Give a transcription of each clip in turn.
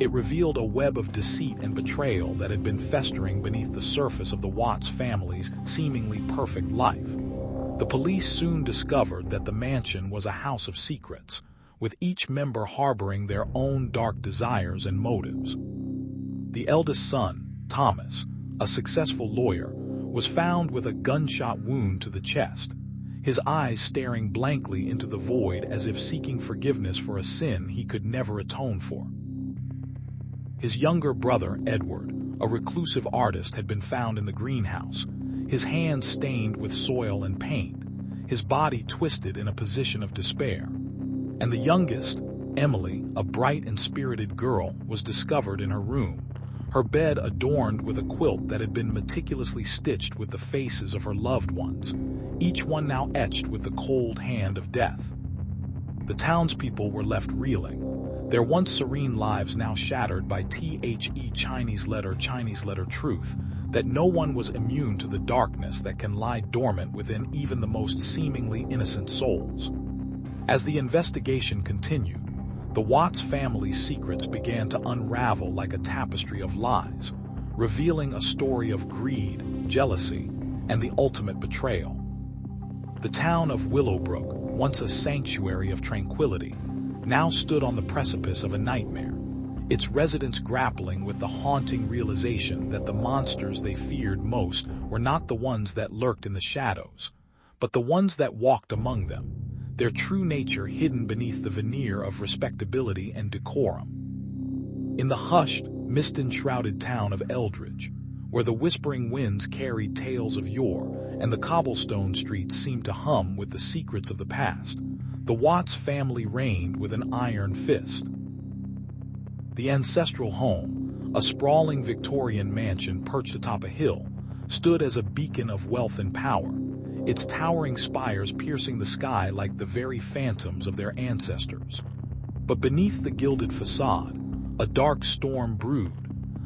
It revealed a web of deceit and betrayal that had been festering beneath the surface of the Watts family's seemingly perfect life. The police soon discovered that the mansion was a house of secrets, with each member harboring their own dark desires and motives. The eldest son, Thomas, a successful lawyer, was found with a gunshot wound to the chest, his eyes staring blankly into the void as if seeking forgiveness for a sin he could never atone for. His younger brother, Edward, a reclusive artist, had been found in the greenhouse, his hands stained with soil and paint, his body twisted in a position of despair. And the youngest, Emily, a bright and spirited girl, was discovered in her room, her bed adorned with a quilt that had been meticulously stitched with the faces of her loved ones, each one now etched with the cold hand of death. The townspeople were left reeling, their once serene lives now shattered by Chinese letter truth, that no one was immune to the darkness that can lie dormant within even the most seemingly innocent souls. As the investigation continued, the Watts family's secrets began to unravel like a tapestry of lies, revealing a story of greed, jealousy, and the ultimate betrayal. The town of Willowbrook, once a sanctuary of tranquility, now stood on the precipice of a nightmare, its residents grappling with the haunting realization that the monsters they feared most were not the ones that lurked in the shadows, but the ones that walked among them, their true nature hidden beneath the veneer of respectability and decorum. In the hushed, mist-enshrouded town of Eldridge, where the whispering winds carried tales of yore and the cobblestone streets seemed to hum with the secrets of the past, the Watts family reigned with an iron fist. The ancestral home, a sprawling Victorian mansion perched atop a hill, stood as a beacon of wealth and power, its towering spires piercing the sky like the very phantoms of their ancestors. But beneath the gilded facade, a dark storm brewed,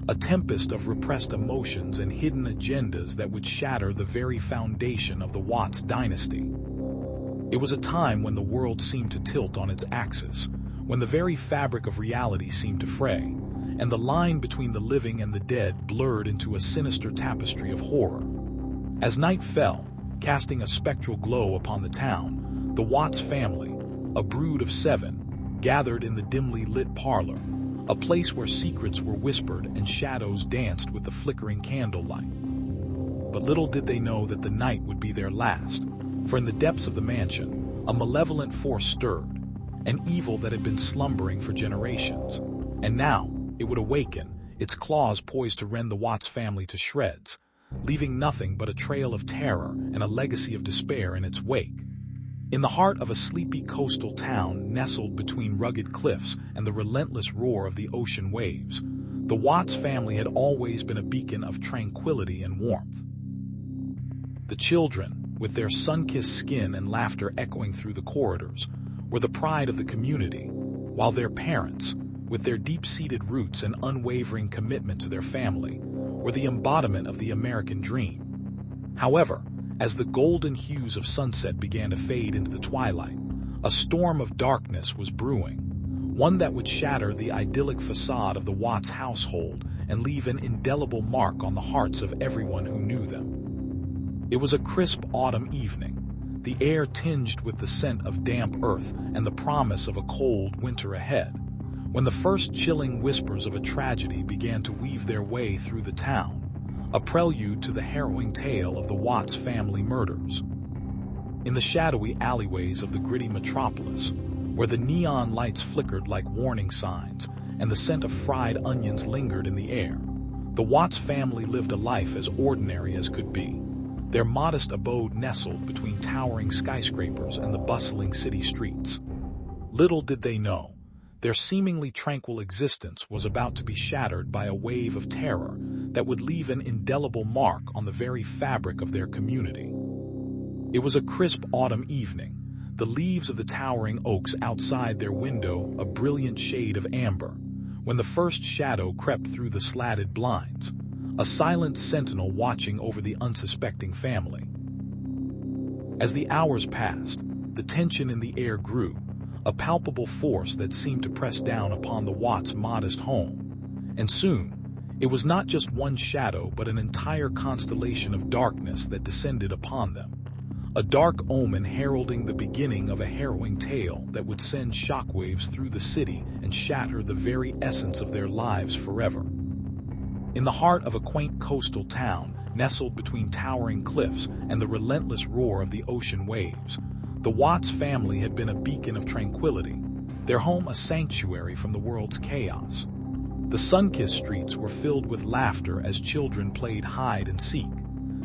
a tempest of repressed emotions and hidden agendas that would shatter the very foundation of the Watts dynasty. It was a time when the world seemed to tilt on its axis, when the very fabric of reality seemed to fray, and the line between the living and the dead blurred into a sinister tapestry of horror. As night fell, casting a spectral glow upon the town, the Watts family, a brood of 7, gathered in the dimly lit parlor, a place where secrets were whispered and shadows danced with the flickering candlelight. But little did they know that the night would be their last, for in the depths of the mansion, a malevolent force stirred, an evil that had been slumbering for generations, and now it would awaken, its claws poised to rend the Watts family to shreds, leaving nothing but a trail of terror and a legacy of despair in its wake. In the heart of a sleepy coastal town nestled between rugged cliffs and the relentless roar of the ocean waves, the Watts family had always been a beacon of tranquility and warmth. The children, with their sun-kissed skin and laughter echoing through the corridors, were the pride of the community, while their parents, with their deep-seated roots and unwavering commitment to their family, were the embodiment of the American dream. However, as the golden hues of sunset began to fade into the twilight, a storm of darkness was brewing, one that would shatter the idyllic facade of the Watts household and leave an indelible mark on the hearts of everyone who knew them. It was a crisp autumn evening, the air tinged with the scent of damp earth and the promise of a cold winter ahead, when the first chilling whispers of a tragedy began to weave their way through the town, a prelude to the harrowing tale of the Watts family murders. In the shadowy alleyways of the gritty metropolis, where the neon lights flickered like warning signs and the scent of fried onions lingered in the air, the Watts family lived a life as ordinary as could be, their modest abode nestled between towering skyscrapers and the bustling city streets. Little did they know, their seemingly tranquil existence was about to be shattered by a wave of terror that would leave an indelible mark on the very fabric of their community. It was a crisp autumn evening, the leaves of the towering oaks outside their window a brilliant shade of amber, when the first shadow crept through the slatted blinds, a silent sentinel watching over the unsuspecting family. As the hours passed, the tension in the air grew, a palpable force that seemed to press down upon the Watts' modest home. And soon, it was not just one shadow but an entire constellation of darkness that descended upon them. A dark omen heralding the beginning of a harrowing tale that would send shockwaves through the city and shatter the very essence of their lives forever. In the heart of a quaint coastal town, nestled between towering cliffs and the relentless roar of the ocean waves, the Watts family had been a beacon of tranquility, their home a sanctuary from the world's chaos. The sun-kissed streets were filled with laughter as children played hide and seek,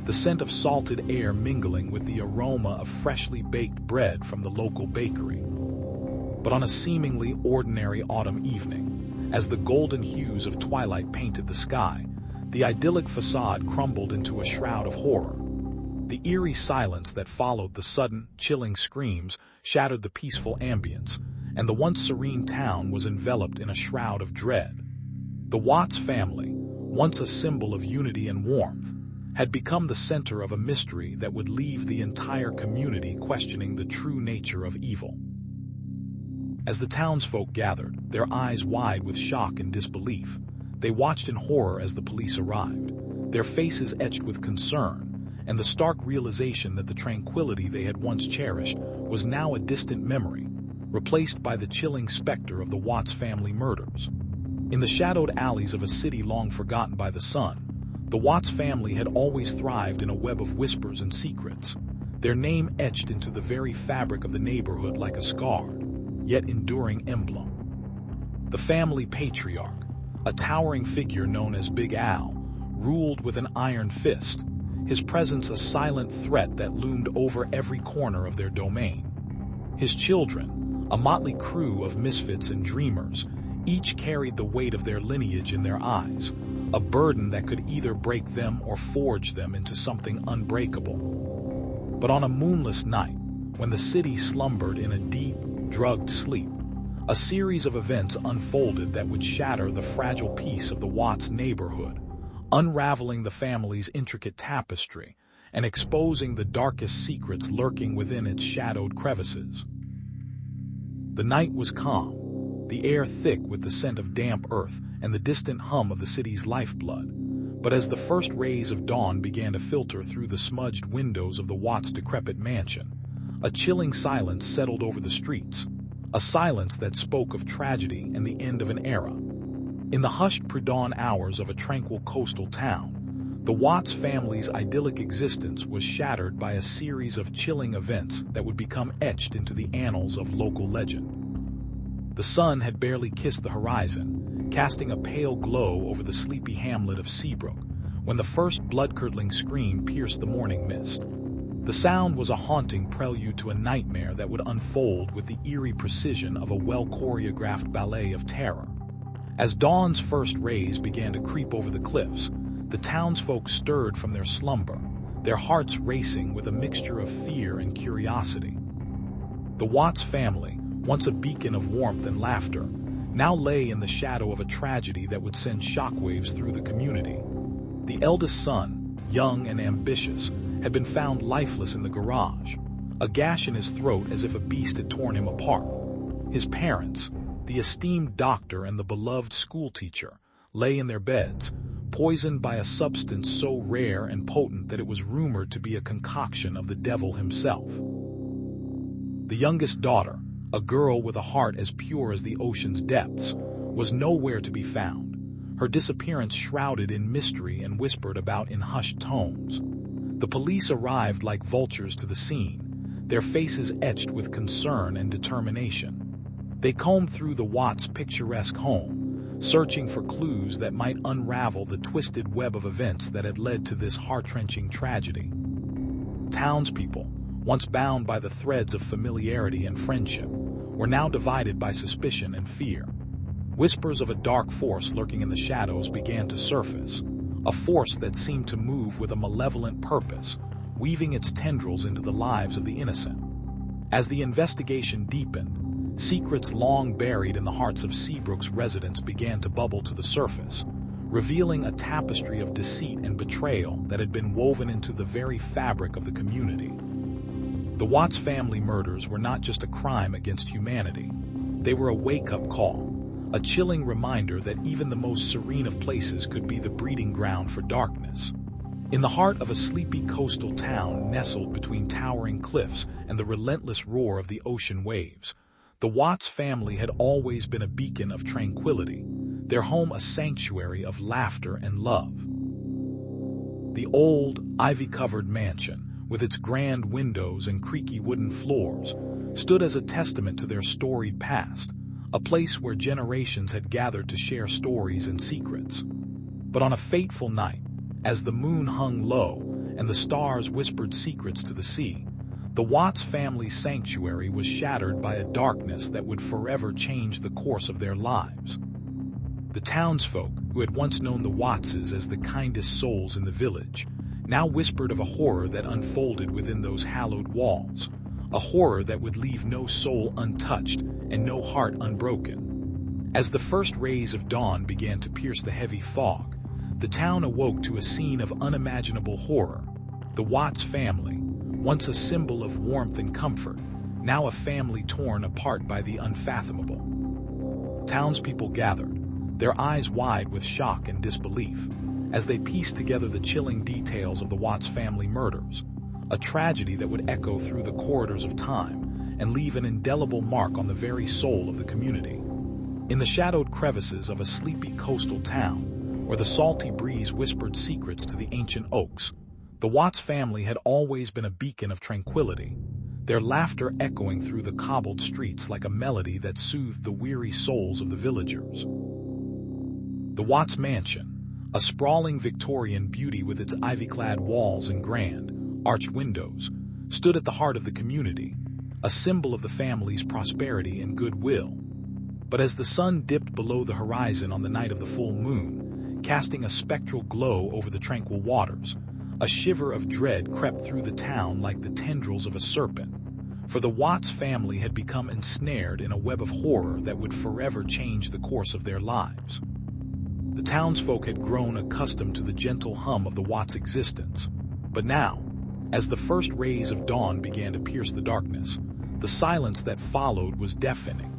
the scent of salted air mingling with the aroma of freshly baked bread from the local bakery. But on a seemingly ordinary autumn evening, as the golden hues of twilight painted the sky, the idyllic facade crumbled into a shroud of horror. The eerie silence that followed the sudden, chilling screams shattered the peaceful ambience, and the once serene town was enveloped in a shroud of dread. The Watts family, once a symbol of unity and warmth, had become the center of a mystery that would leave the entire community questioning the true nature of evil. As the townsfolk gathered, their eyes wide with shock and disbelief, they watched in horror as the police arrived, their faces etched with concern, and the stark realization that the tranquility they had once cherished was now a distant memory, replaced by the chilling specter of the Watts family murders. In the shadowed alleys of a city long forgotten by the sun, the Watts family had always thrived in a web of whispers and secrets, their name etched into the very fabric of the neighborhood like a scarred, yet enduring emblem. The family patriarch, a towering figure known as Big Al, ruled with an iron fist, his presence a silent threat that loomed over every corner of their domain. His children, a motley crew of misfits and dreamers, each carried the weight of their lineage in their eyes, a burden that could either break them or forge them into something unbreakable. But on a moonless night, when the city slumbered in a deep, drugged sleep, a series of events unfolded that would shatter the fragile peace of the Watts neighborhood, unraveling the family's intricate tapestry and exposing the darkest secrets lurking within its shadowed crevices. The night was calm, the air thick with the scent of damp earth and the distant hum of the city's lifeblood. But as the first rays of dawn began to filter through the smudged windows of the Watts' decrepit mansion, a chilling silence settled over the streets, a silence that spoke of tragedy and the end of an era. In the hushed pre-dawn hours of a tranquil coastal town, the Watts family's idyllic existence was shattered by a series of chilling events that would become etched into the annals of local legend. The sun had barely kissed the horizon, casting a pale glow over the sleepy hamlet of Seabrook, when the first blood-curdling scream pierced the morning mist. The sound was a haunting prelude to a nightmare that would unfold with the eerie precision of a well-choreographed ballet of terror. As dawn's first rays began to creep over the cliffs, the townsfolk stirred from their slumber, their hearts racing with a mixture of fear and curiosity. The Watts family, once a beacon of warmth and laughter, now lay in the shadow of a tragedy that would send shockwaves through the community. The eldest son, young and ambitious, had been found lifeless in the garage, a gash in his throat as if a beast had torn him apart. His parents, the esteemed doctor and the beloved schoolteacher, lay in their beds, poisoned by a substance so rare and potent that it was rumored to be a concoction of the devil himself. The youngest daughter, a girl with a heart as pure as the ocean's depths, was nowhere to be found, her disappearance shrouded in mystery and whispered about in hushed tones. The police arrived like vultures to the scene, their faces etched with concern and determination. They combed through the Watts' picturesque home, searching for clues that might unravel the twisted web of events that had led to this heart-wrenching tragedy. Townspeople, once bound by the threads of familiarity and friendship, were now divided by suspicion and fear. Whispers of a dark force lurking in the shadows began to surface, a force that seemed to move with a malevolent purpose, weaving its tendrils into the lives of the innocent. As the investigation deepened, secrets long buried in the hearts of Seabrook's residents began to bubble to the surface, revealing a tapestry of deceit and betrayal that had been woven into the very fabric of the community. The Watts family murders were not just a crime against humanity. They were a wake-up call, a chilling reminder that even the most serene of places could be the breeding ground for darkness. In the heart of a sleepy coastal town nestled between towering cliffs and the relentless roar of the ocean waves, the Watts family had always been a beacon of tranquility, their home a sanctuary of laughter and love. The old, ivy-covered mansion, with its grand windows and creaky wooden floors, stood as a testament to their storied past, a place where generations had gathered to share stories and secrets. But on a fateful night, as the moon hung low and the stars whispered secrets to the sea, the Watts family's sanctuary was shattered by a darkness that would forever change the course of their lives. The townsfolk, who had once known the Wattses as the kindest souls in the village, now whispered of a horror that unfolded within those hallowed walls, a horror that would leave no soul untouched and no heart unbroken. As the first rays of dawn began to pierce the heavy fog, the town awoke to a scene of unimaginable horror. The Watts family, once a symbol of warmth and comfort, now a family torn apart by the unfathomable. Townspeople gathered, their eyes wide with shock and disbelief, as they pieced together the chilling details of the Watts family murders, a tragedy that would echo through the corridors of time and leave an indelible mark on the very soul of the community. In the shadowed crevices of a sleepy coastal town, where the salty breeze whispered secrets to the ancient oaks, the Watts family had always been a beacon of tranquility, their laughter echoing through the cobbled streets like a melody that soothed the weary souls of the villagers. The Watts mansion, a sprawling Victorian beauty with its ivy-clad walls and grand, arched windows, stood at the heart of the community, a symbol of the family's prosperity and goodwill. But as the sun dipped below the horizon on the night of the full moon, casting a spectral glow over the tranquil waters, a shiver of dread crept through the town like the tendrils of a serpent, for the Watts family had become ensnared in a web of horror that would forever change the course of their lives. The townsfolk had grown accustomed to the gentle hum of the Watts' existence, but now, as the first rays of dawn began to pierce the darkness, the silence that followed was deafening,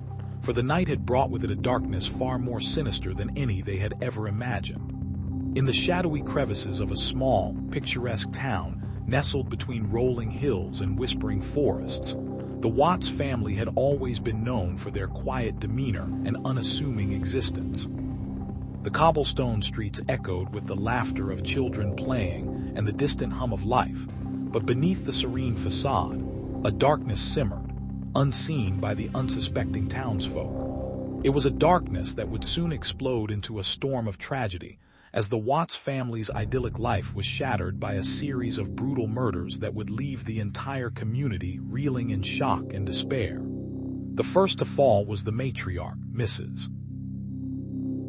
for the night had brought with it a darkness far more sinister than any they had ever imagined. In the shadowy crevices of a small, picturesque town nestled between rolling hills and whispering forests, the Watts family had always been known for their quiet demeanor and unassuming existence. The cobblestone streets echoed with the laughter of children playing and the distant hum of life, but beneath the serene facade, a darkness simmered, unseen by the unsuspecting townsfolk. It was a darkness that would soon explode into a storm of tragedy, as the Watts family's idyllic life was shattered by a series of brutal murders that would leave the entire community reeling in shock and despair. The first to fall was the matriarch, Mrs.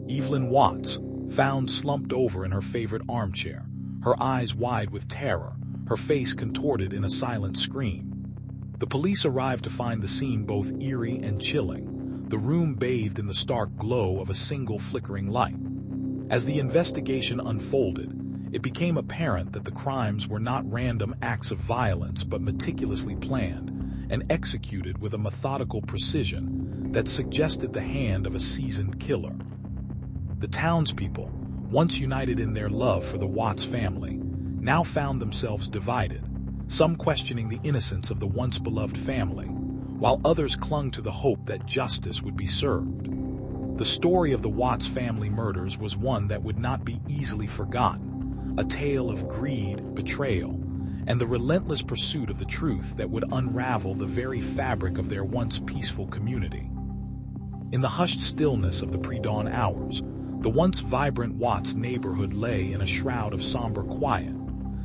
Evelyn Watts, found slumped over in her favorite armchair, her eyes wide with terror, her face contorted in a silent scream. The police arrived to find the scene both eerie and chilling, the room bathed in the stark glow of a single flickering light. As the investigation unfolded, it became apparent that the crimes were not random acts of violence but meticulously planned and executed with a methodical precision that suggested the hand of a seasoned killer. The townspeople, once united in their love for the Watts family, now found themselves divided, some questioning the innocence of the once beloved family, while others clung to the hope that justice would be served. The story of the Watts family murders was one that would not be easily forgotten, a tale of greed, betrayal, and the relentless pursuit of the truth that would unravel the very fabric of their once peaceful community. In the hushed stillness of the pre-dawn hours, the once vibrant Watts neighborhood lay in a shroud of somber quiet,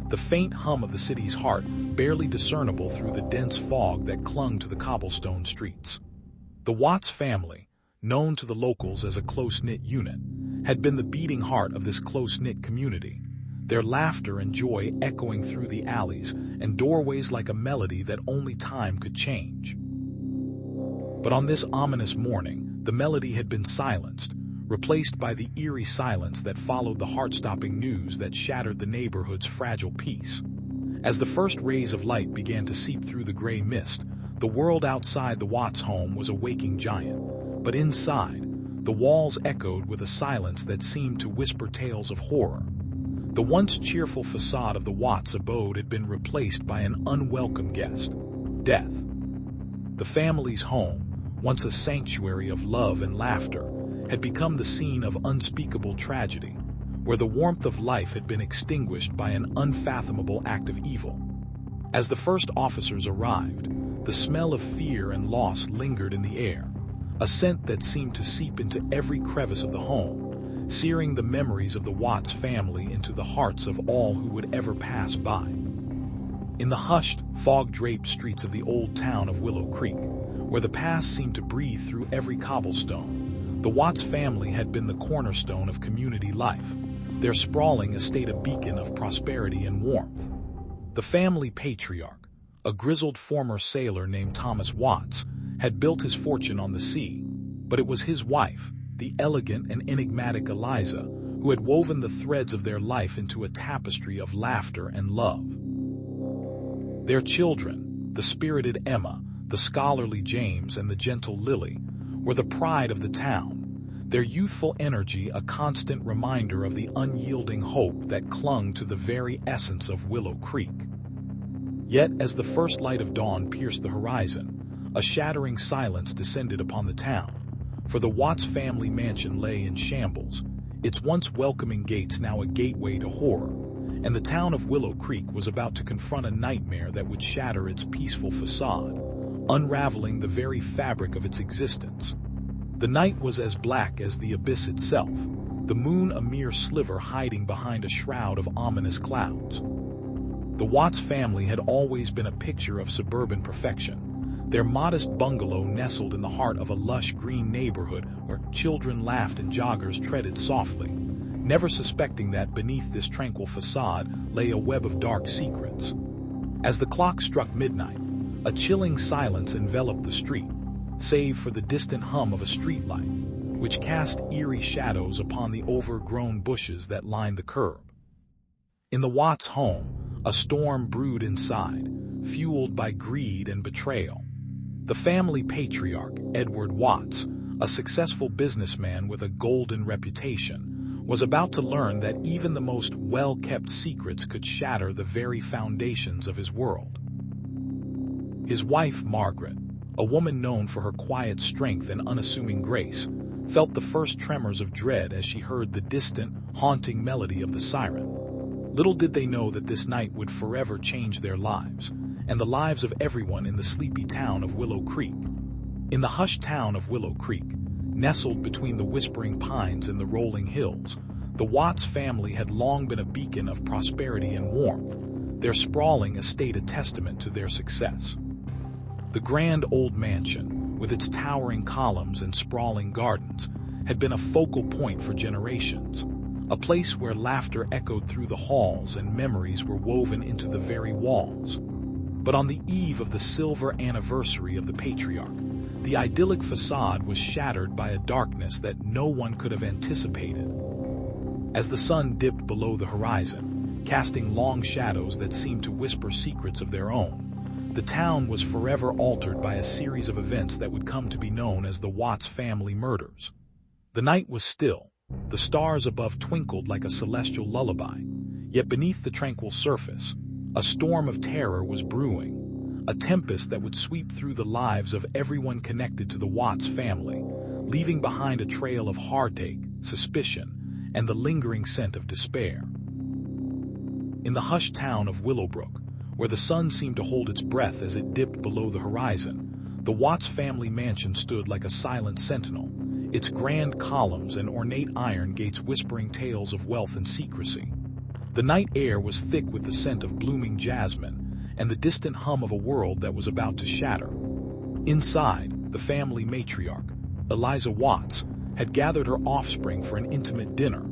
the faint hum of the city's heart barely discernible through the dense fog that clung to the cobblestone streets. The Watts family, known to the locals as a close-knit unit, had been the beating heart of this close-knit community, their laughter and joy echoing through the alleys and doorways like a melody that only time could change. But on this ominous morning, the melody had been silenced, replaced by the eerie silence that followed the heart-stopping news that shattered the neighborhood's fragile peace. As the first rays of light began to seep through the gray mist, the world outside the Watts home was a waking giant. But inside, the walls echoed with a silence that seemed to whisper tales of horror. The once cheerful facade of the Watts abode had been replaced by an unwelcome guest: death. The family's home, once a sanctuary of love and laughter, had become the scene of unspeakable tragedy, where the warmth of life had been extinguished by an unfathomable act of evil. As the first officers arrived, the smell of fear and loss lingered in the air, a scent that seemed to seep into every crevice of the home, searing the memories of the Watts family into the hearts of all who would ever pass by. In the hushed, fog-draped streets of the old town of Willow Creek, where the past seemed to breathe through every cobblestone, the Watts family had been the cornerstone of community life, their sprawling estate a beacon of prosperity and warmth. The family patriarch, a grizzled former sailor named Thomas Watts, had built his fortune on the sea, but it was his wife, the elegant and enigmatic Eliza, who had woven the threads of their life into a tapestry of laughter and love. Their children, the spirited Emma, the scholarly James, and the gentle Lily, were the pride of the town, their youthful energy a constant reminder of the unyielding hope that clung to the very essence of Willow Creek. Yet, as the first light of dawn pierced the horizon, a shattering silence descended upon the town, for the Watts family mansion lay in shambles, its once welcoming gates now a gateway to horror, and the town of Willow Creek was about to confront a nightmare that would shatter its peaceful facade, unraveling the very fabric of its existence. The night was as black as the abyss itself, the moon a mere sliver hiding behind a shroud of ominous clouds. The Watts family had always been a picture of suburban perfection, their modest bungalow nestled in the heart of a lush green neighborhood where children laughed and joggers treaded softly, never suspecting that beneath this tranquil facade lay a web of dark secrets. As the clock struck midnight, a chilling silence enveloped the street, save for the distant hum of a streetlight, which cast eerie shadows upon the overgrown bushes that lined the curb. In the Watts home, a storm brewed inside, fueled by greed and betrayal. The family patriarch, Edward Watts, a successful businessman with a golden reputation, was about to learn that even the most well-kept secrets could shatter the very foundations of his world. His wife, Margaret, a woman known for her quiet strength and unassuming grace, felt the first tremors of dread as she heard the distant, haunting melody of the siren. Little did they know that this night would forever change their lives, and the lives of everyone in the sleepy town of Willow Creek. In the hushed town of Willow Creek, nestled between the whispering pines and the rolling hills, the Watts family had long been a beacon of prosperity and warmth, their sprawling estate a testament to their success. The grand old mansion, with its towering columns and sprawling gardens, had been a focal point for generations, a place where laughter echoed through the halls and memories were woven into the very walls. But on the eve of the silver anniversary of the patriarch, the idyllic facade was shattered by a darkness that no one could have anticipated. As the sun dipped below the horizon, casting long shadows that seemed to whisper secrets of their own, the town was forever altered by a series of events that would come to be known as the Watts family murders. The night was still. The stars above twinkled like a celestial lullaby, yet beneath the tranquil surface, a storm of terror was brewing, a tempest that would sweep through the lives of everyone connected to the Watts family, leaving behind a trail of heartache, suspicion, and the lingering scent of despair. In the hushed town of Willowbrook, where the sun seemed to hold its breath as it dipped below the horizon, the Watts family mansion stood like a silent sentinel, its grand columns and ornate iron gates whispering tales of wealth and secrecy. The night air was thick with the scent of blooming jasmine and the distant hum of a world that was about to shatter. Inside, the family matriarch, Eliza Watts, had gathered her offspring for an intimate dinner,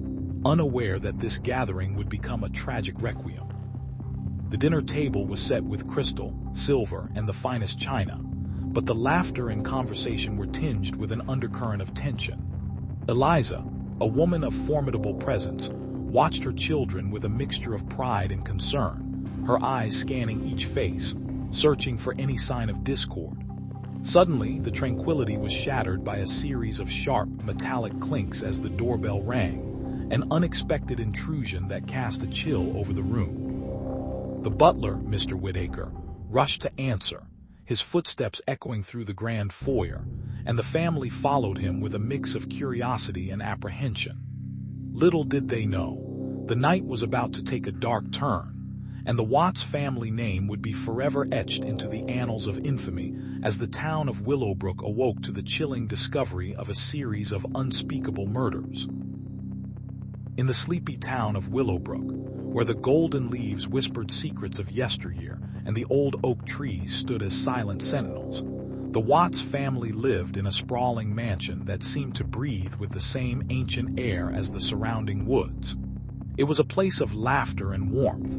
unaware that this gathering would become a tragic requiem. The dinner table was set with crystal, silver, and the finest china, but the laughter and conversation were tinged with an undercurrent of tension. Eliza, a woman of formidable presence, watched her children with a mixture of pride and concern, her eyes scanning each face, searching for any sign of discord. Suddenly, the tranquility was shattered by a series of sharp, metallic clinks as the doorbell rang, an unexpected intrusion that cast a chill over the room. The butler, Mr. Whittaker, rushed to answer, his footsteps echoing through the grand foyer, and the family followed him with a mix of curiosity and apprehension. Little did they know, the night was about to take a dark turn, and the Watts family name would be forever etched into the annals of infamy as the town of Willowbrook awoke to the chilling discovery of a series of unspeakable murders. In the sleepy town of Willowbrook, where the golden leaves whispered secrets of yesteryear and the old oak trees stood as silent sentinels, the Watts family lived in a sprawling mansion that seemed to breathe with the same ancient air as the surrounding woods. It was a place of laughter and warmth,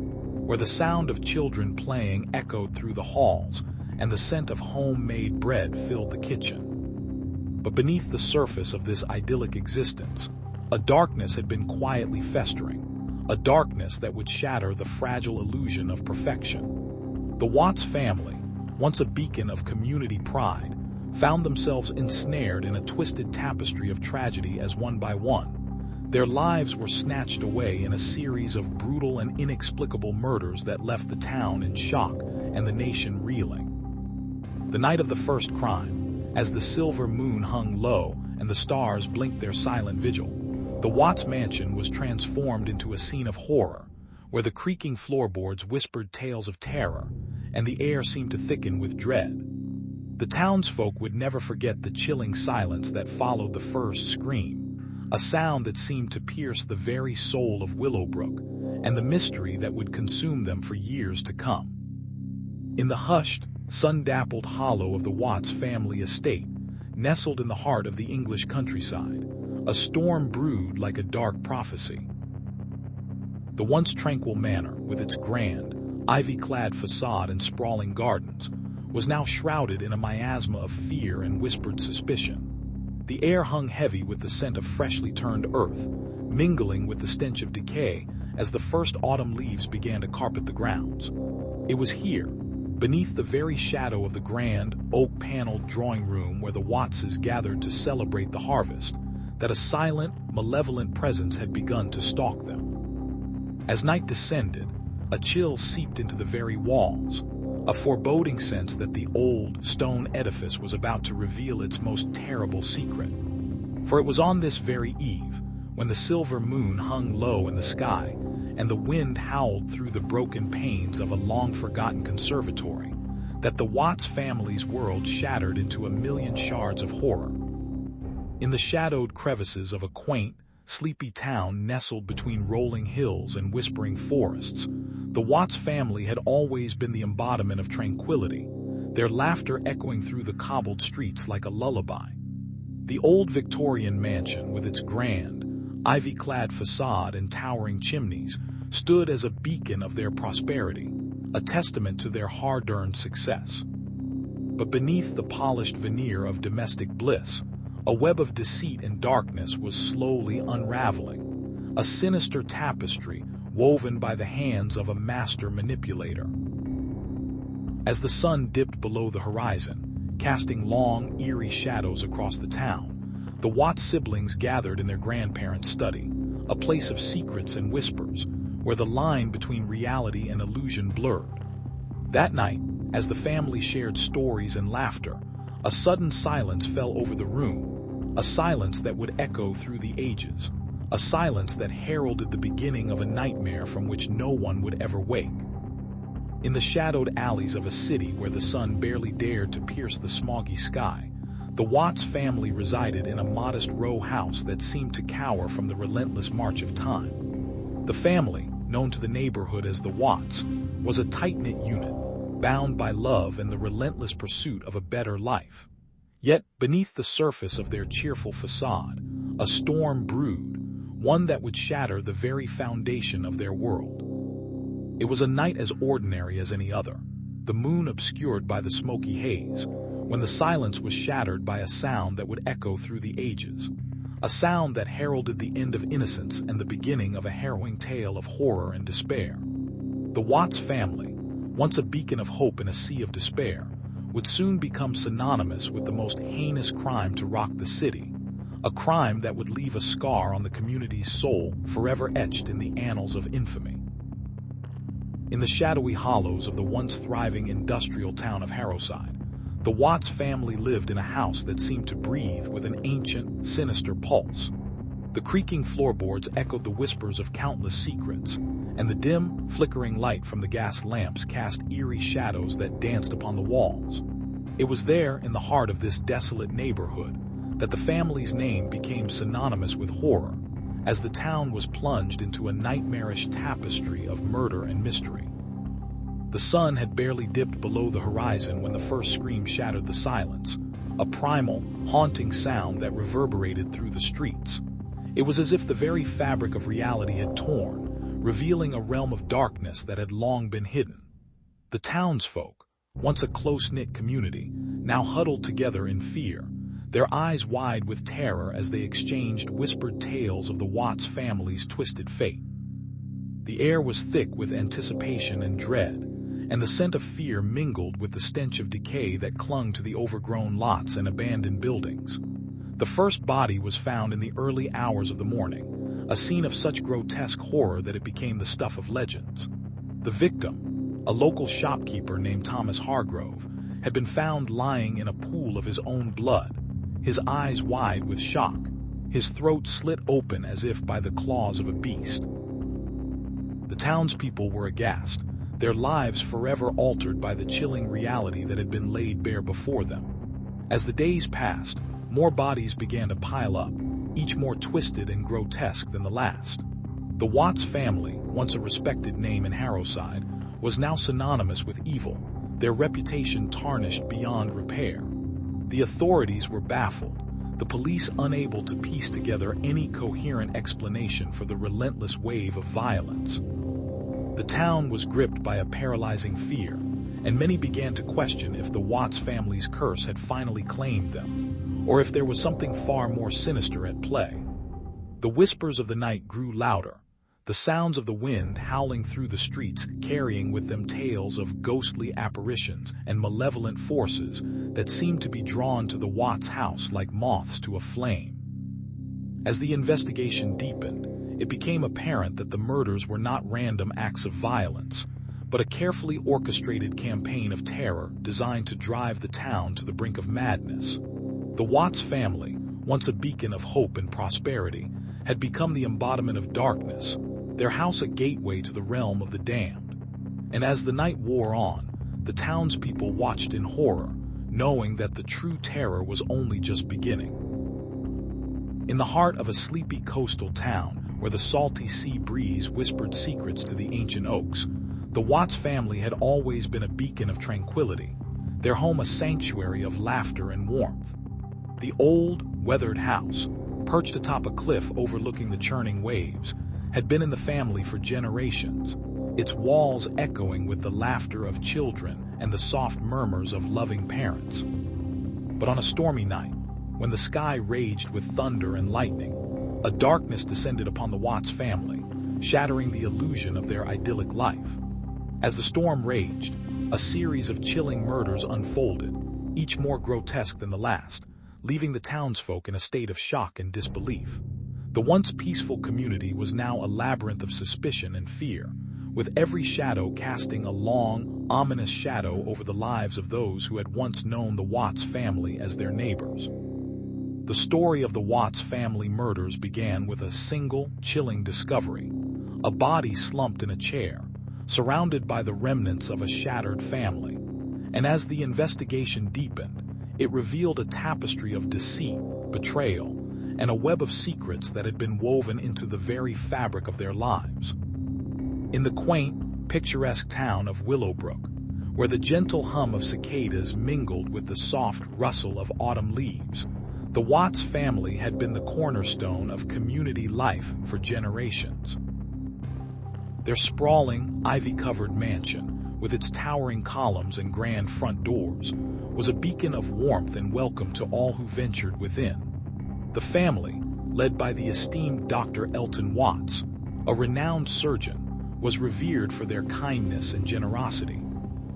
where the sound of children playing echoed through the halls and the scent of homemade bread filled the kitchen. But beneath the surface of this idyllic existence, a darkness had been quietly festering, a darkness that would shatter the fragile illusion of perfection. The Watts family, once a beacon of community pride, found themselves ensnared in a twisted tapestry of tragedy as one by one, their lives were snatched away in a series of brutal and inexplicable murders that left the town in shock and the nation reeling. The night of the first crime, as the silver moon hung low and the stars blinked their silent vigil, the Watts mansion was transformed into a scene of horror, where the creaking floorboards whispered tales of terror, and the air seemed to thicken with dread. The townsfolk would never forget the chilling silence that followed the first scream, a sound that seemed to pierce the very soul of Willowbrook, and the mystery that would consume them for years to come. In the hushed, sun-dappled hollow of the Watts family estate, nestled in the heart of the English countryside, a storm brewed like a dark prophecy. The once tranquil manor, with its grand, ivy-clad facade and sprawling gardens, was now shrouded in a miasma of fear and whispered suspicion. The air hung heavy with the scent of freshly turned earth, mingling with the stench of decay as the first autumn leaves began to carpet the grounds. It was here, beneath the very shadow of the grand, oak-paneled drawing room where the Wattses gathered to celebrate the harvest, that a silent, malevolent presence had begun to stalk them. As night descended, a chill seeped into the very walls, a foreboding sense that the old, stone edifice was about to reveal its most terrible secret. For it was on this very eve, when the silver moon hung low in the sky, and the wind howled through the broken panes of a long-forgotten conservatory, that the Watts family's world shattered into a million shards of horror. In the shadowed crevices of a quaint, sleepy town nestled between rolling hills and whispering forests, the Watts family had always been the embodiment of tranquility, their laughter echoing through the cobbled streets like a lullaby. The old Victorian mansion, with its grand, ivy-clad facade and towering chimneys, stood as a beacon of their prosperity, a testament to their hard-earned success. But beneath the polished veneer of domestic bliss, a web of deceit and darkness was slowly unraveling, a sinister tapestry woven by the hands of a master manipulator. As the sun dipped below the horizon, casting long, eerie shadows across the town, the Watts siblings gathered in their grandparents' study, a place of secrets and whispers, where the line between reality and illusion blurred. That night, as the family shared stories and laughter, a sudden silence fell over the room, a silence that would echo through the ages, a silence that heralded the beginning of a nightmare from which no one would ever wake. In the shadowed alleys of a city where the sun barely dared to pierce the smoggy sky, the Watts family resided in a modest row house that seemed to cower from the relentless march of time. The family, known to the neighborhood as the Watts, was a tight-knit unit, bound by love and the relentless pursuit of a better life. Yet, beneath the surface of their cheerful facade, a storm brewed, one that would shatter the very foundation of their world. It was a night as ordinary as any other, the moon obscured by the smoky haze, when the silence was shattered by a sound that would echo through the ages, a sound that heralded the end of innocence and the beginning of a harrowing tale of horror and despair. The Watts family, once a beacon of hope in a sea of despair, would soon become synonymous with the most heinous crime to rock the city, a crime that would leave a scar on the community's soul forever etched in the annals of infamy. In the shadowy hollows of the once thriving industrial town of Harrowside, the Watts family lived in a house that seemed to breathe with an ancient, sinister pulse. The creaking floorboards echoed the whispers of countless secrets, and the dim, flickering light from the gas lamps cast eerie shadows that danced upon the walls. It was there, in the heart of this desolate neighborhood, that the family's name became synonymous with horror, as the town was plunged into a nightmarish tapestry of murder and mystery. The sun had barely dipped below the horizon when the first scream shattered the silence, a primal, haunting sound that reverberated through the streets. It was as if the very fabric of reality had torn, revealing a realm of darkness that had long been hidden. The townsfolk, once a close-knit community, now huddled together in fear, their eyes wide with terror as they exchanged whispered tales of the Watts family's twisted fate. The air was thick with anticipation and dread, and the scent of fear mingled with the stench of decay that clung to the overgrown lots and abandoned buildings. The first body was found in the early hours of the morning, a scene of such grotesque horror that it became the stuff of legends. The victim, a local shopkeeper named Thomas Hargrove, had been found lying in a pool of his own blood, his eyes wide with shock, his throat slit open as if by the claws of a beast. The townspeople were aghast, their lives forever altered by the chilling reality that had been laid bare before them. As the days passed, more bodies began to pile up, each more twisted and grotesque than the last. The Watts family, once a respected name in Harrowside, was now synonymous with evil, their reputation tarnished beyond repair. The authorities were baffled, the police unable to piece together any coherent explanation for the relentless wave of violence. The town was gripped by a paralyzing fear, and many began to question if the Watts family's curse had finally claimed them, or if there was something far more sinister at play. The whispers of the night grew louder, the sounds of the wind howling through the streets carrying with them tales of ghostly apparitions and malevolent forces that seemed to be drawn to the Watts house like moths to a flame. As the investigation deepened, it became apparent that the murders were not random acts of violence, but a carefully orchestrated campaign of terror designed to drive the town to the brink of madness. The Watts family, once a beacon of hope and prosperity, had become the embodiment of darkness, their house a gateway to the realm of the damned. And as the night wore on, the townspeople watched in horror, knowing that the true terror was only just beginning. In the heart of a sleepy coastal town, where the salty sea breeze whispered secrets to the ancient oaks, the Watts family had always been a beacon of tranquility, their home a sanctuary of laughter and warmth. The old, weathered house, perched atop a cliff overlooking the churning waves, had been in the family for generations, its walls echoing with the laughter of children and the soft murmurs of loving parents. But on a stormy night, when the sky raged with thunder and lightning, a darkness descended upon the Watts family, shattering the illusion of their idyllic life. As the storm raged, a series of chilling murders unfolded, each more grotesque than the last, leaving the townsfolk in a state of shock and disbelief. The once peaceful community was now a labyrinth of suspicion and fear, with every shadow casting a long, ominous shadow over the lives of those who had once known the Watts family as their neighbors. The story of the Watts family murders began with a single, chilling discovery: a body slumped in a chair, surrounded by the remnants of a shattered family. And as the investigation deepened, it revealed a tapestry of deceit, betrayal, and a web of secrets that had been woven into the very fabric of their lives. In the quaint, picturesque town of Willowbrook, where the gentle hum of cicadas mingled with the soft rustle of autumn leaves, the Watts family had been the cornerstone of community life for generations. Their sprawling, ivy-covered mansion, with its towering columns and grand front doors, was a beacon of warmth and welcome to all who ventured within. The family, led by the esteemed Dr. Elton Watts, a renowned surgeon, was revered for their kindness and generosity.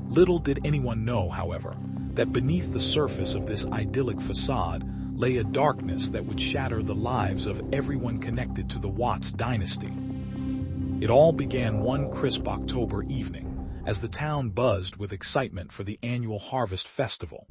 Little did anyone know, however, that beneath the surface of this idyllic facade lay a darkness that would shatter the lives of everyone connected to the Watts dynasty. It all began one crisp October evening, as the town buzzed with excitement for the annual Harvest Festival,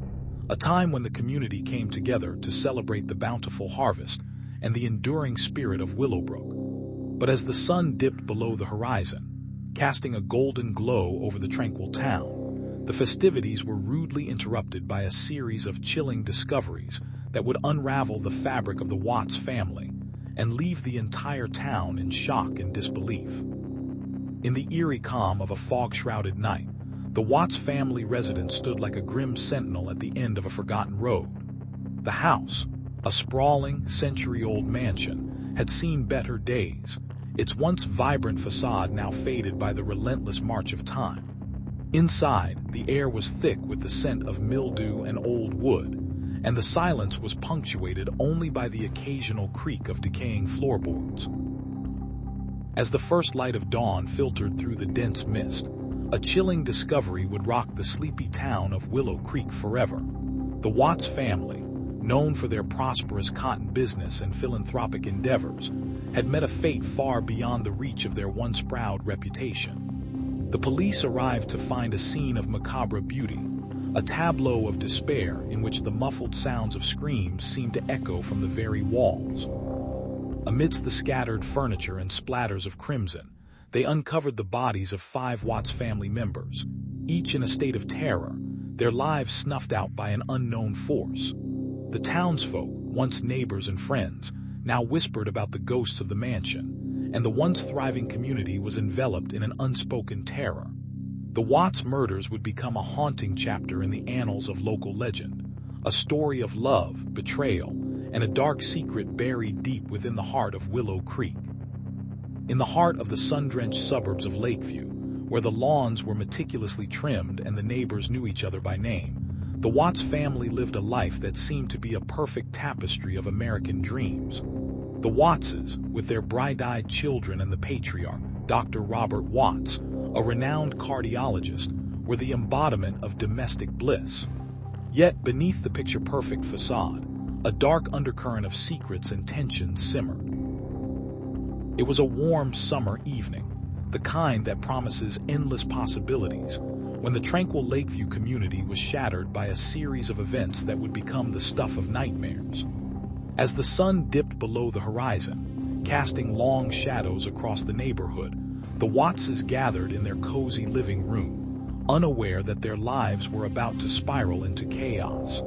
a time when the community came together to celebrate the bountiful harvest and the enduring spirit of Willowbrook. But as the sun dipped below the horizon, casting a golden glow over the tranquil town, the festivities were rudely interrupted by a series of chilling discoveries that would unravel the fabric of the Watts family and leave the entire town in shock and disbelief. In the eerie calm of a fog-shrouded night, the Watts family residence stood like a grim sentinel at the end of a forgotten road. The house, a sprawling, century-old mansion, had seen better days, its once vibrant facade now faded by the relentless march of time. Inside, the air was thick with the scent of mildew and old wood, and the silence was punctuated only by the occasional creak of decaying floorboards. As the first light of dawn filtered through the dense mist, a chilling discovery would rock the sleepy town of Willow Creek forever. The Watts family, known for their prosperous cotton business and philanthropic endeavors, had met a fate far beyond the reach of their once proud reputation. The police arrived to find a scene of macabre beauty, a tableau of despair in which the muffled sounds of screams seemed to echo from the very walls. Amidst the scattered furniture and splatters of crimson, they uncovered the bodies of 5 Watts family members, each in a state of terror, their lives snuffed out by an unknown force. The townsfolk, once neighbors and friends, now whispered about the ghosts of the mansion, and the once thriving community was enveloped in an unspoken terror. The Watts murders would become a haunting chapter in the annals of local legend, a story of love, betrayal, and a dark secret buried deep within the heart of Willow Creek. In the heart of the sun-drenched suburbs of Lakeview, where the lawns were meticulously trimmed and the neighbors knew each other by name, the Watts family lived a life that seemed to be a perfect tapestry of American dreams. The Wattses, with their bright-eyed children and the patriarch, Dr. Robert Watts, a renowned cardiologist, were the embodiment of domestic bliss. Yet beneath the picture-perfect facade, a dark undercurrent of secrets and tensions simmered. It was a warm summer evening, the kind that promises endless possibilities, when the tranquil Lakeview community was shattered by a series of events that would become the stuff of nightmares. As the sun dipped below the horizon, casting long shadows across the neighborhood, the Wattses gathered in their cozy living room, unaware that their lives were about to spiral into chaos.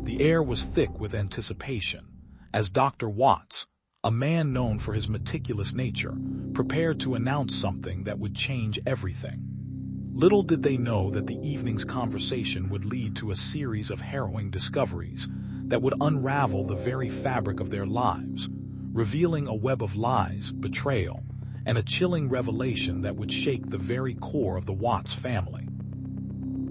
The air was thick with anticipation, as Dr. Watts, a man known for his meticulous nature, prepared to announce something that would change everything. Little did they know that the evening's conversation would lead to a series of harrowing discoveries that would unravel the very fabric of their lives, revealing a web of lies, betrayal, and a chilling revelation that would shake the very core of the Watts family.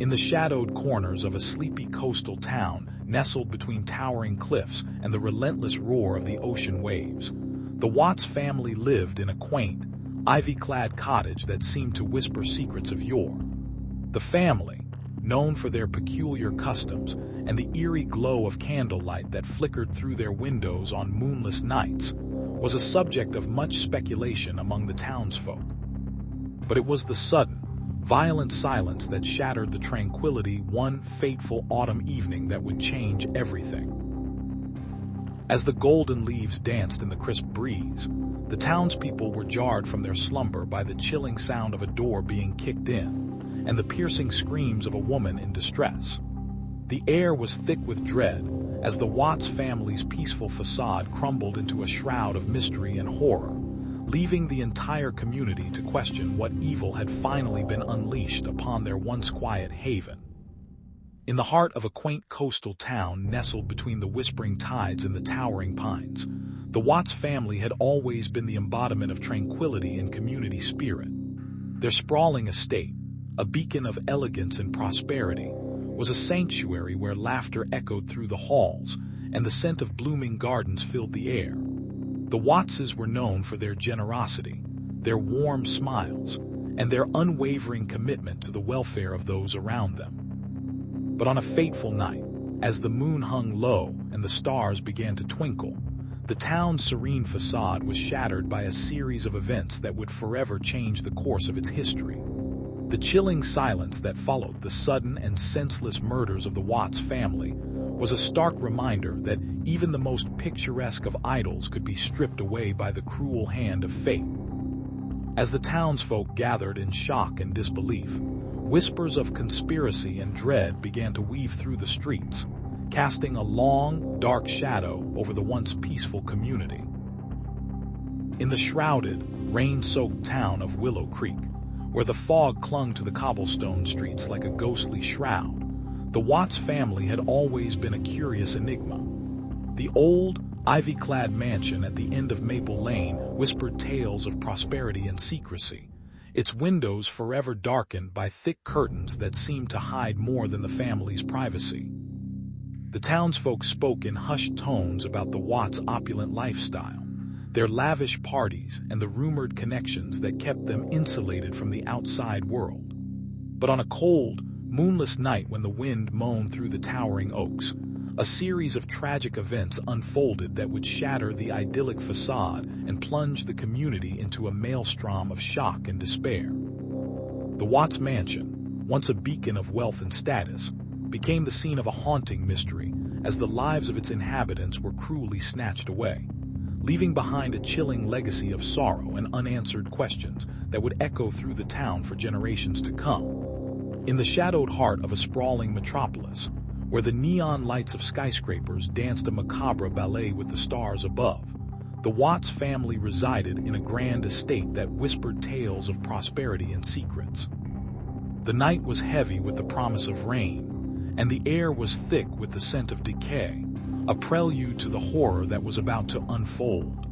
In the shadowed corners of a sleepy coastal town nestled between towering cliffs and the relentless roar of the ocean waves, the Watts family lived in a quaint, ivy-clad cottage that seemed to whisper secrets of yore. The family, known for their peculiar customs and the eerie glow of candlelight that flickered through their windows on moonless nights, was a subject of much speculation among the townsfolk. But it was the sudden, violent silence that shattered the tranquility one fateful autumn evening that would change everything. As the golden leaves danced in the crisp breeze, the townspeople were jarred from their slumber by the chilling sound of a door being kicked in and the piercing screams of a woman in distress. The air was thick with dread as the Watts family's peaceful facade crumbled into a shroud of mystery and horror, leaving the entire community to question what evil had finally been unleashed upon their once quiet haven. In the heart of a quaint coastal town nestled between the whispering tides and the towering pines, the Watts family had always been the embodiment of tranquility and community spirit. Their sprawling estate, a beacon of elegance and prosperity, was a sanctuary where laughter echoed through the halls and the scent of blooming gardens filled the air. The Wattses were known for their generosity, their warm smiles, and their unwavering commitment to the welfare of those around them. But on a fateful night, as the moon hung low and the stars began to twinkle, the town's serene facade was shattered by a series of events that would forever change the course of its history. The chilling silence that followed the sudden and senseless murders of the Watts family was a stark reminder that even the most picturesque of idols could be stripped away by the cruel hand of fate. As the townsfolk gathered in shock and disbelief, whispers of conspiracy and dread began to weave through the streets, casting a long, dark shadow over the once peaceful community. In the shrouded, rain-soaked town of Willow Creek, where the fog clung to the cobblestone streets like a ghostly shroud, the Watts family had always been a curious enigma. The old, ivy-clad mansion at the end of Maple Lane whispered tales of prosperity and secrecy, its windows forever darkened by thick curtains that seemed to hide more than the family's privacy. The townsfolk spoke in hushed tones about the Watts' opulent lifestyle, their lavish parties, and the rumored connections that kept them insulated from the outside world. But on a cold, moonless night when the wind moaned through the towering oaks, a series of tragic events unfolded that would shatter the idyllic facade and plunge the community into a maelstrom of shock and despair. The Watts mansion, once a beacon of wealth and status, became the scene of a haunting mystery as the lives of its inhabitants were cruelly snatched away, leaving behind a chilling legacy of sorrow and unanswered questions that would echo through the town for generations to come. In the shadowed heart of a sprawling metropolis, where the neon lights of skyscrapers danced a macabre ballet with the stars above, the Watts family resided in a grand estate that whispered tales of prosperity and secrets. The night was heavy with the promise of rain, and the air was thick with the scent of decay, a prelude to the horror that was about to unfold.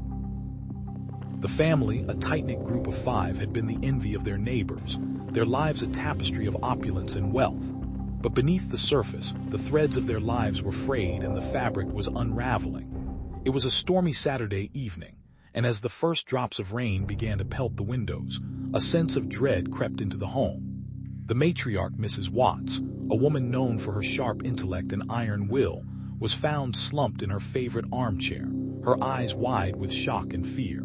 The family, a tight-knit group of 5, had been the envy of their neighbors, their lives a tapestry of opulence and wealth. But beneath the surface, the threads of their lives were frayed and the fabric was unraveling. It was a stormy Saturday evening, and as the first drops of rain began to pelt the windows, a sense of dread crept into the home. The matriarch, Mrs. Watts, a woman known for her sharp intellect and iron will, was found slumped in her favorite armchair, her eyes wide with shock and fear.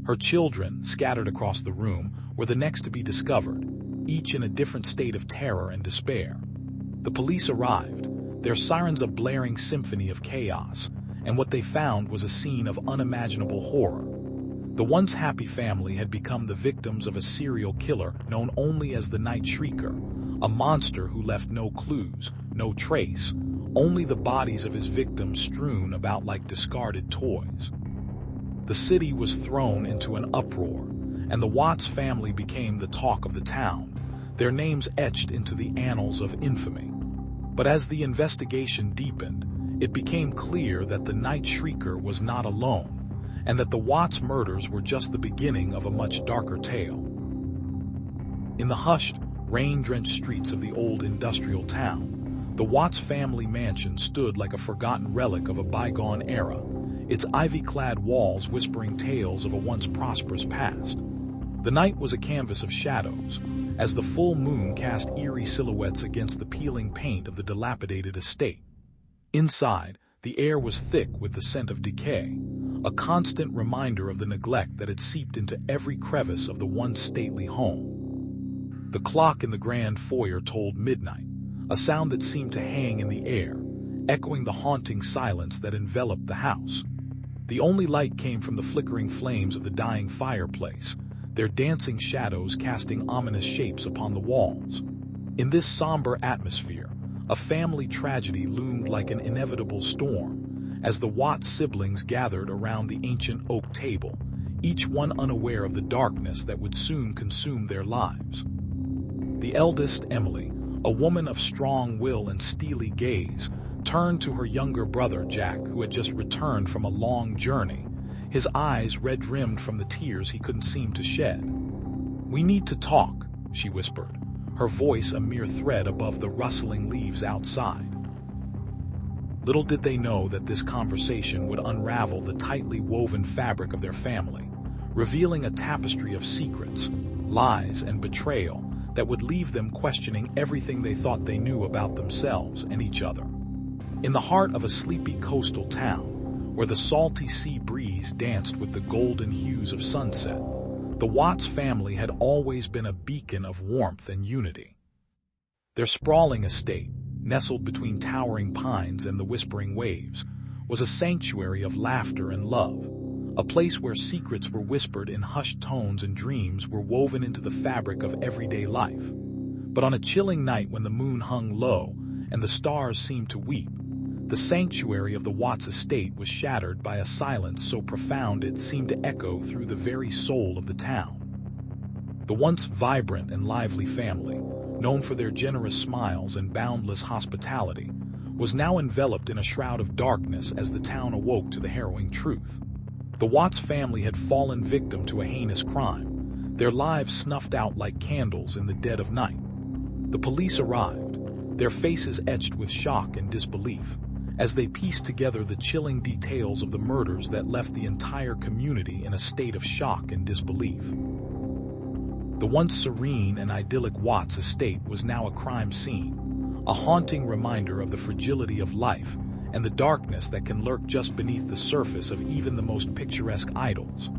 Her children, scattered across the room, were the next to be discovered, each in a different state of terror and despair. The police arrived, their sirens a blaring symphony of chaos, and what they found was a scene of unimaginable horror. The once happy family had become the victims of a serial killer known only as the Night Shrieker, a monster who left no clues, no trace, only the bodies of his victims strewn about like discarded toys. The city was thrown into an uproar, and the Watts family became the talk of the town, their names etched into the annals of infamy. But as the investigation deepened, it became clear that the Night Shrieker was not alone, and that the Watts murders were just the beginning of a much darker tale. In the hushed, rain-drenched streets of the old industrial town, the Watts family mansion stood like a forgotten relic of a bygone era, its ivy-clad walls whispering tales of a once prosperous past. The night was a canvas of shadows, as the full moon cast eerie silhouettes against the peeling paint of the dilapidated estate. Inside, the air was thick with the scent of decay, a constant reminder of the neglect that had seeped into every crevice of the once stately home. The clock in the grand foyer told midnight, a sound that seemed to hang in the air, echoing the haunting silence that enveloped the house. The only light came from the flickering flames of the dying fireplace, their dancing shadows casting ominous shapes upon the walls. In this somber atmosphere, a family tragedy loomed like an inevitable storm, as the Watts siblings gathered around the ancient oak table, each one unaware of the darkness that would soon consume their lives. The eldest, Emily, a woman of strong will and steely gaze, turned to her younger brother, Jack, who had just returned from a long journey, his eyes red-rimmed from the tears he couldn't seem to shed. "We need to talk," she whispered, her voice a mere thread above the rustling leaves outside. Little did they know that this conversation would unravel the tightly woven fabric of their family, revealing a tapestry of secrets, lies, and betrayal that would leave them questioning everything they thought they knew about themselves and each other. In the heart of a sleepy coastal town, where the salty sea breeze danced with the golden hues of sunset, the Watts family had always been a beacon of warmth and unity. Their sprawling estate, nestled between towering pines and the whispering waves, was a sanctuary of laughter and love, a place where secrets were whispered in hushed tones and dreams were woven into the fabric of everyday life. But on a chilling night when the moon hung low and the stars seemed to weep, the sanctuary of the Watts estate was shattered by a silence so profound it seemed to echo through the very soul of the town. The once vibrant and lively family, known for their generous smiles and boundless hospitality, was now enveloped in a shroud of darkness as the town awoke to the harrowing truth. The Watts family had fallen victim to a heinous crime, their lives snuffed out like candles in the dead of night. The police arrived, their faces etched with shock and disbelief, as they pieced together the chilling details of the murders that left the entire community in a state of shock and disbelief. The once serene and idyllic Watts estate was now a crime scene, a haunting reminder of the fragility of life and the darkness that can lurk just beneath the surface of even the most picturesque idols.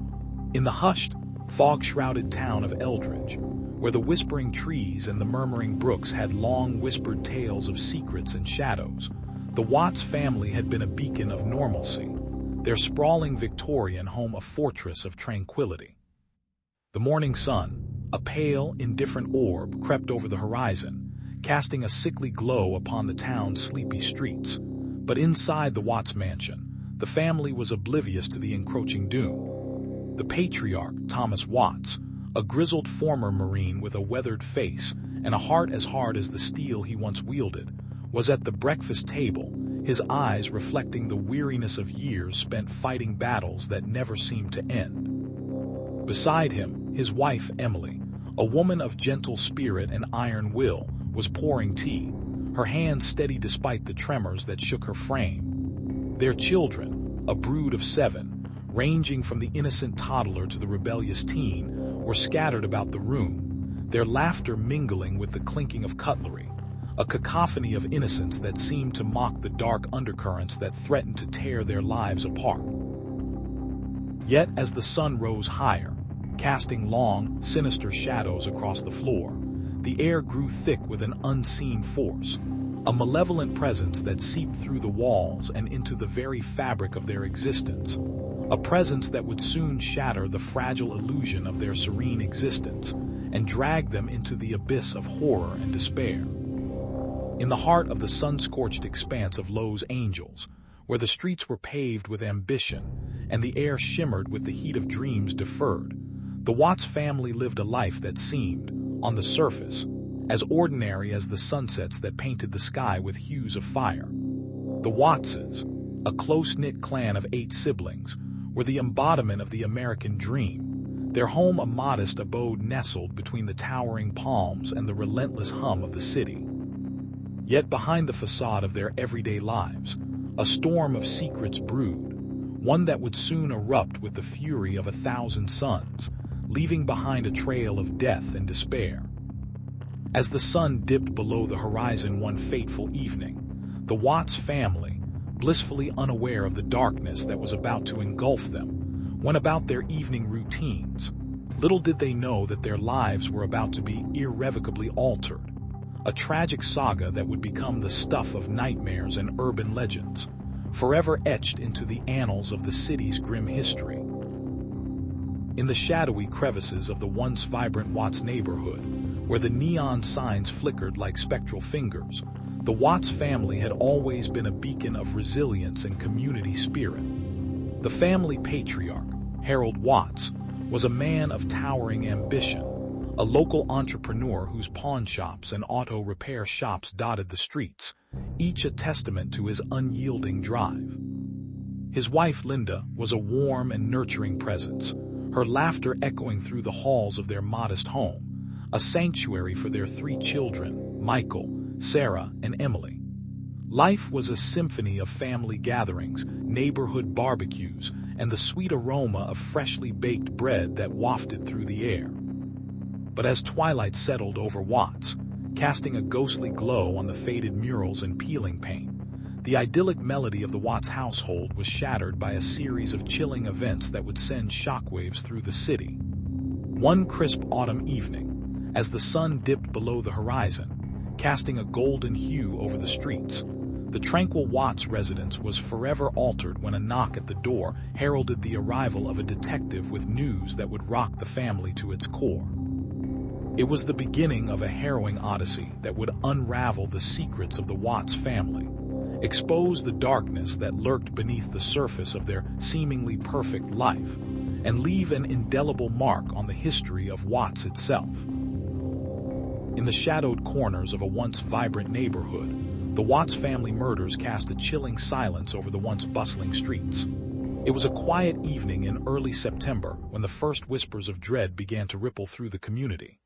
In the hushed, fog-shrouded town of Eldridge, where the whispering trees and the murmuring brooks had long whispered tales of secrets and shadows, the Watts family had been a beacon of normalcy, their sprawling Victorian home a fortress of tranquility. The morning sun, a pale, indifferent orb, crept over the horizon, casting a sickly glow upon the town's sleepy streets. But inside the Watts mansion, the family was oblivious to the encroaching doom. The patriarch, Thomas Watts, a grizzled former Marine with a weathered face and a heart as hard as the steel he once wielded, was at the breakfast table, his eyes reflecting the weariness of years spent fighting battles that never seemed to end. Beside him, his wife, Emily, a woman of gentle spirit and iron will, was pouring tea, her hands steady despite the tremors that shook her frame. Their children, a brood of 7, ranging from the innocent toddler to the rebellious teen, were scattered about the room, their laughter mingling with the clinking of cutlery, a cacophony of innocence that seemed to mock the dark undercurrents that threatened to tear their lives apart. Yet as the sun rose higher, casting long, sinister shadows across the floor, the air grew thick with an unseen force, a malevolent presence that seeped through the walls and into the very fabric of their existence, a presence that would soon shatter the fragile illusion of their serene existence and drag them into the abyss of horror and despair. In the heart of the sun-scorched expanse of Los Angeles, where the streets were paved with ambition and the air shimmered with the heat of dreams deferred, the Watts family lived a life that seemed, on the surface, as ordinary as the sunsets that painted the sky with hues of fire. The Wattses, a close-knit clan of 8 siblings, were the embodiment of the American dream, their home a modest abode nestled between the towering palms and the relentless hum of the city. Yet behind the facade of their everyday lives, a storm of secrets brewed, one that would soon erupt with the fury of 1,000 suns, leaving behind a trail of death and despair. As the sun dipped below the horizon one fateful evening, the Watts family, blissfully unaware of the darkness that was about to engulf them, went about their evening routines. Little did they know that their lives were about to be irrevocably altered, a tragic saga that would become the stuff of nightmares and urban legends, forever etched into the annals of the city's grim history. In the shadowy crevices of the once vibrant Watts neighborhood, where the neon signs flickered like spectral fingers, the Watts family had always been a beacon of resilience and community spirit. The family patriarch, Harold Watts, was a man of towering ambition, a local entrepreneur whose pawn shops and auto repair shops dotted the streets, each a testament to his unyielding drive. His wife, Linda, was a warm and nurturing presence, her laughter echoing through the halls of their modest home, a sanctuary for their 3 children, Michael, Sarah, and Emily. Life was a symphony of family gatherings, neighborhood barbecues, and the sweet aroma of freshly baked bread that wafted through the air. But as twilight settled over Watts, casting a ghostly glow on the faded murals and peeling paint, the idyllic melody of the Watts household was shattered by a series of chilling events that would send shockwaves through the city. One crisp autumn evening, as the sun dipped below the horizon, casting a golden hue over the streets, the tranquil Watts residence was forever altered when a knock at the door heralded the arrival of a detective with news that would rock the family to its core. It was the beginning of a harrowing odyssey that would unravel the secrets of the Watts family, expose the darkness that lurked beneath the surface of their seemingly perfect life, and leave an indelible mark on the history of Watts itself. In the shadowed corners of a once vibrant neighborhood, the Watts family murders cast a chilling silence over the once bustling streets. It was a quiet evening in early September when the first whispers of dread began to ripple through the community.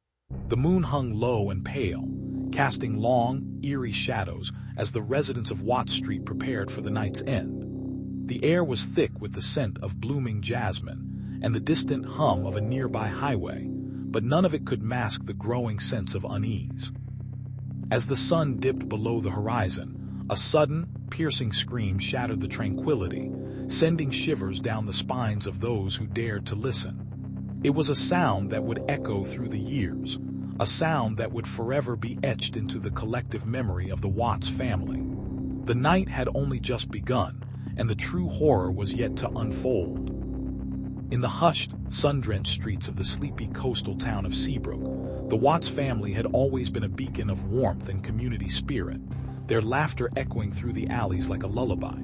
The moon hung low and pale, casting long, eerie shadows as the residents of Watts Street prepared for the night's end. The air was thick with the scent of blooming jasmine and the distant hum of a nearby highway, but none of it could mask the growing sense of unease. As the sun dipped below the horizon, a sudden, piercing scream shattered the tranquility, sending shivers down the spines of those who dared to listen. It was a sound that would echo through the years, a sound that would forever be etched into the collective memory of the Watts family. The night had only just begun, and the true horror was yet to unfold. In the hushed, sun-drenched streets of the sleepy coastal town of Seabrook, the Watts family had always been a beacon of warmth and community spirit, their laughter echoing through the alleys like a lullaby.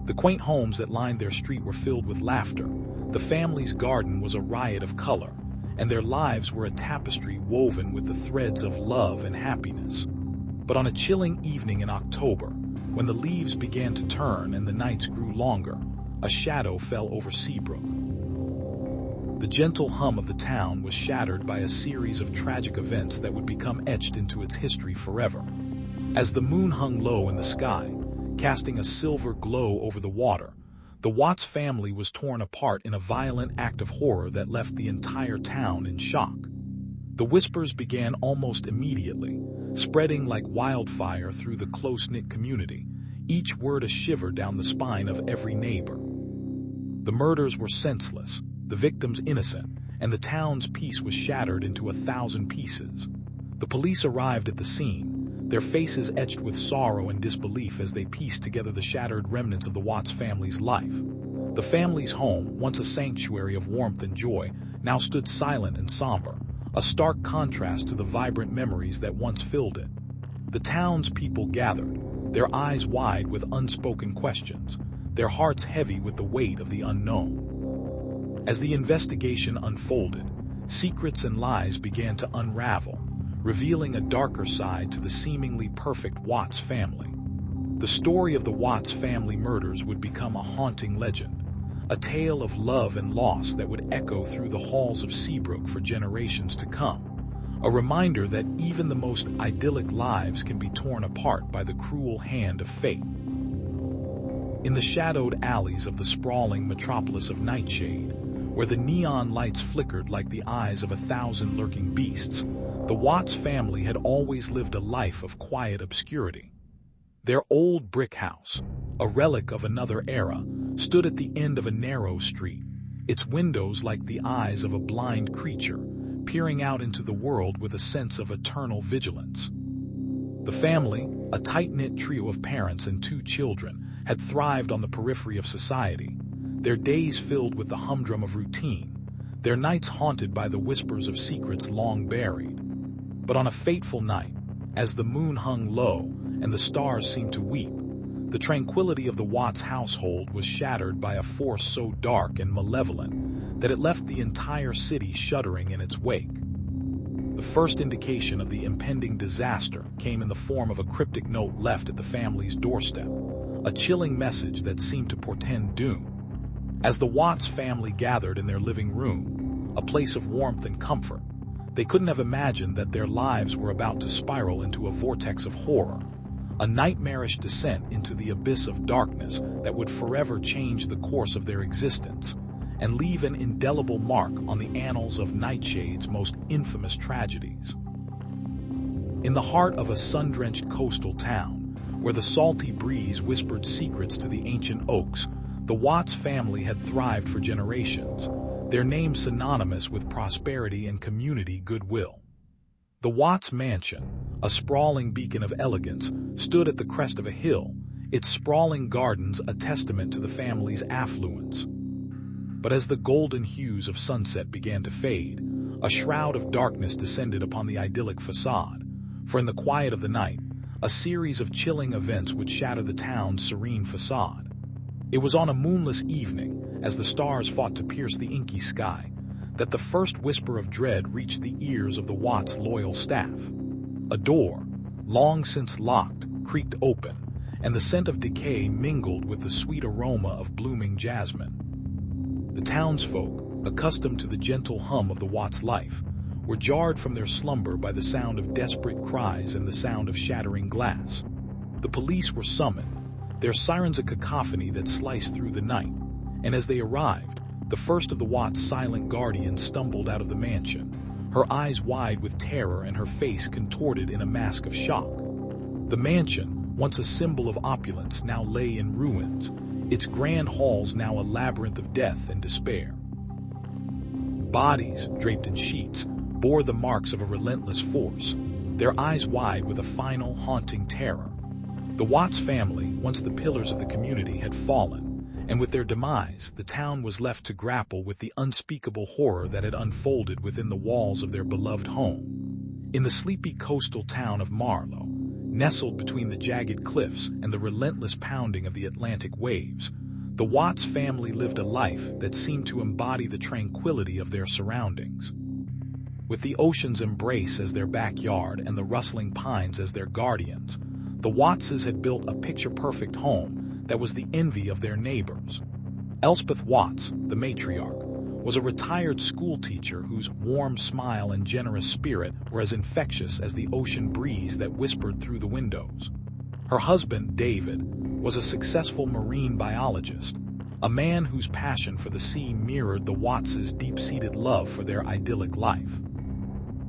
The quaint homes that lined their street were filled with laughter, the family's garden was a riot of color, and their lives were a tapestry woven with the threads of love and happiness. But on a chilling evening in October, when the leaves began to turn and the nights grew longer, a shadow fell over Seabrook. The gentle hum of the town was shattered by a series of tragic events that would become etched into its history forever. As the moon hung low in the sky, casting a silver glow over the water, the Watts family was torn apart in a violent act of horror that left the entire town in shock. The whispers began almost immediately, spreading like wildfire through the close-knit community, each word a shiver down the spine of every neighbor. The murders were senseless, the victims innocent, and the town's peace was shattered into 1,000 pieces. The police arrived at the scene, their faces etched with sorrow and disbelief as they pieced together the shattered remnants of the Watts family's life. The family's home, once a sanctuary of warmth and joy, now stood silent and somber, a stark contrast to the vibrant memories that once filled it. The town's people gathered, their eyes wide with unspoken questions, their hearts heavy with the weight of the unknown. As the investigation unfolded, secrets and lies began to unravel, revealing a darker side to the seemingly perfect Watts family. The story of the Watts family murders would become a haunting legend, a tale of love and loss that would echo through the halls of Seabrook for generations to come, a reminder that even the most idyllic lives can be torn apart by the cruel hand of fate. In the shadowed alleys of the sprawling metropolis of Nightshade, where the neon lights flickered like the eyes of 1,000 lurking beasts, the Watts family had always lived a life of quiet obscurity. Their old brick house, a relic of another era, stood at the end of a narrow street, its windows like the eyes of a blind creature, peering out into the world with a sense of eternal vigilance. The family, a tight-knit trio of parents and 2 children, had thrived on the periphery of society, their days filled with the humdrum of routine, their nights haunted by the whispers of secrets long buried. But on a fateful night, as the moon hung low and the stars seemed to weep, the tranquility of the Watts household was shattered by a force so dark and malevolent that it left the entire city shuddering in its wake. The first indication of the impending disaster came in the form of a cryptic note left at the family's doorstep, a chilling message that seemed to portend doom. As the Watts family gathered in their living room, a place of warmth and comfort, they couldn't have imagined that their lives were about to spiral into a vortex of horror. a nightmarish descent into the abyss of darkness that would forever change the course of their existence and leave an indelible mark on the annals of Nightshade's most infamous tragedies. In the heart of a sun-drenched coastal town, where the salty breeze whispered secrets to the ancient oaks, the Watts family had thrived for generations, their name synonymous with prosperity and community goodwill. The Watts mansion, a sprawling beacon of elegance, stood at the crest of a hill, its sprawling gardens a testament to the family's affluence. But as the golden hues of sunset began to fade, a shroud of darkness descended upon the idyllic facade, for in the quiet of the night, a series of chilling events would shatter the town's serene facade. It was on a moonless evening, as the stars fought to pierce the inky sky, that the first whisper of dread reached the ears of the Watts' loyal staff. A door, long since locked, creaked open, and the scent of decay mingled with the sweet aroma of blooming jasmine. The townsfolk, accustomed to the gentle hum of the Watts' life, were jarred from their slumber by the sound of desperate cries and the sound of shattering glass. The police were summoned, their sirens a cacophony that sliced through the night, and as they arrived, the first of the Watts' silent guardians stumbled out of the mansion, her eyes wide with terror and her face contorted in a mask of shock. The mansion, once a symbol of opulence, now lay in ruins, its grand halls now a labyrinth of death and despair. Bodies, draped in sheets, bore the marks of a relentless force, their eyes wide with a final, haunting terror. The Watts family, once the pillars of the community, had fallen, and with their demise, the town was left to grapple with the unspeakable horror that had unfolded within the walls of their beloved home. In the sleepy coastal town of Marlow, nestled between the jagged cliffs and the relentless pounding of the Atlantic waves, the Watts family lived a life that seemed to embody the tranquility of their surroundings. With the ocean's embrace as their backyard and the rustling pines as their guardians, the Wattses had built a picture-perfect home that was the envy of their neighbors. Elspeth Watts, the matriarch, was a retired schoolteacher whose warm smile and generous spirit were as infectious as the ocean breeze that whispered through the windows. Her husband, David, was a successful marine biologist, a man whose passion for the sea mirrored the Watts' deep-seated love for their idyllic life.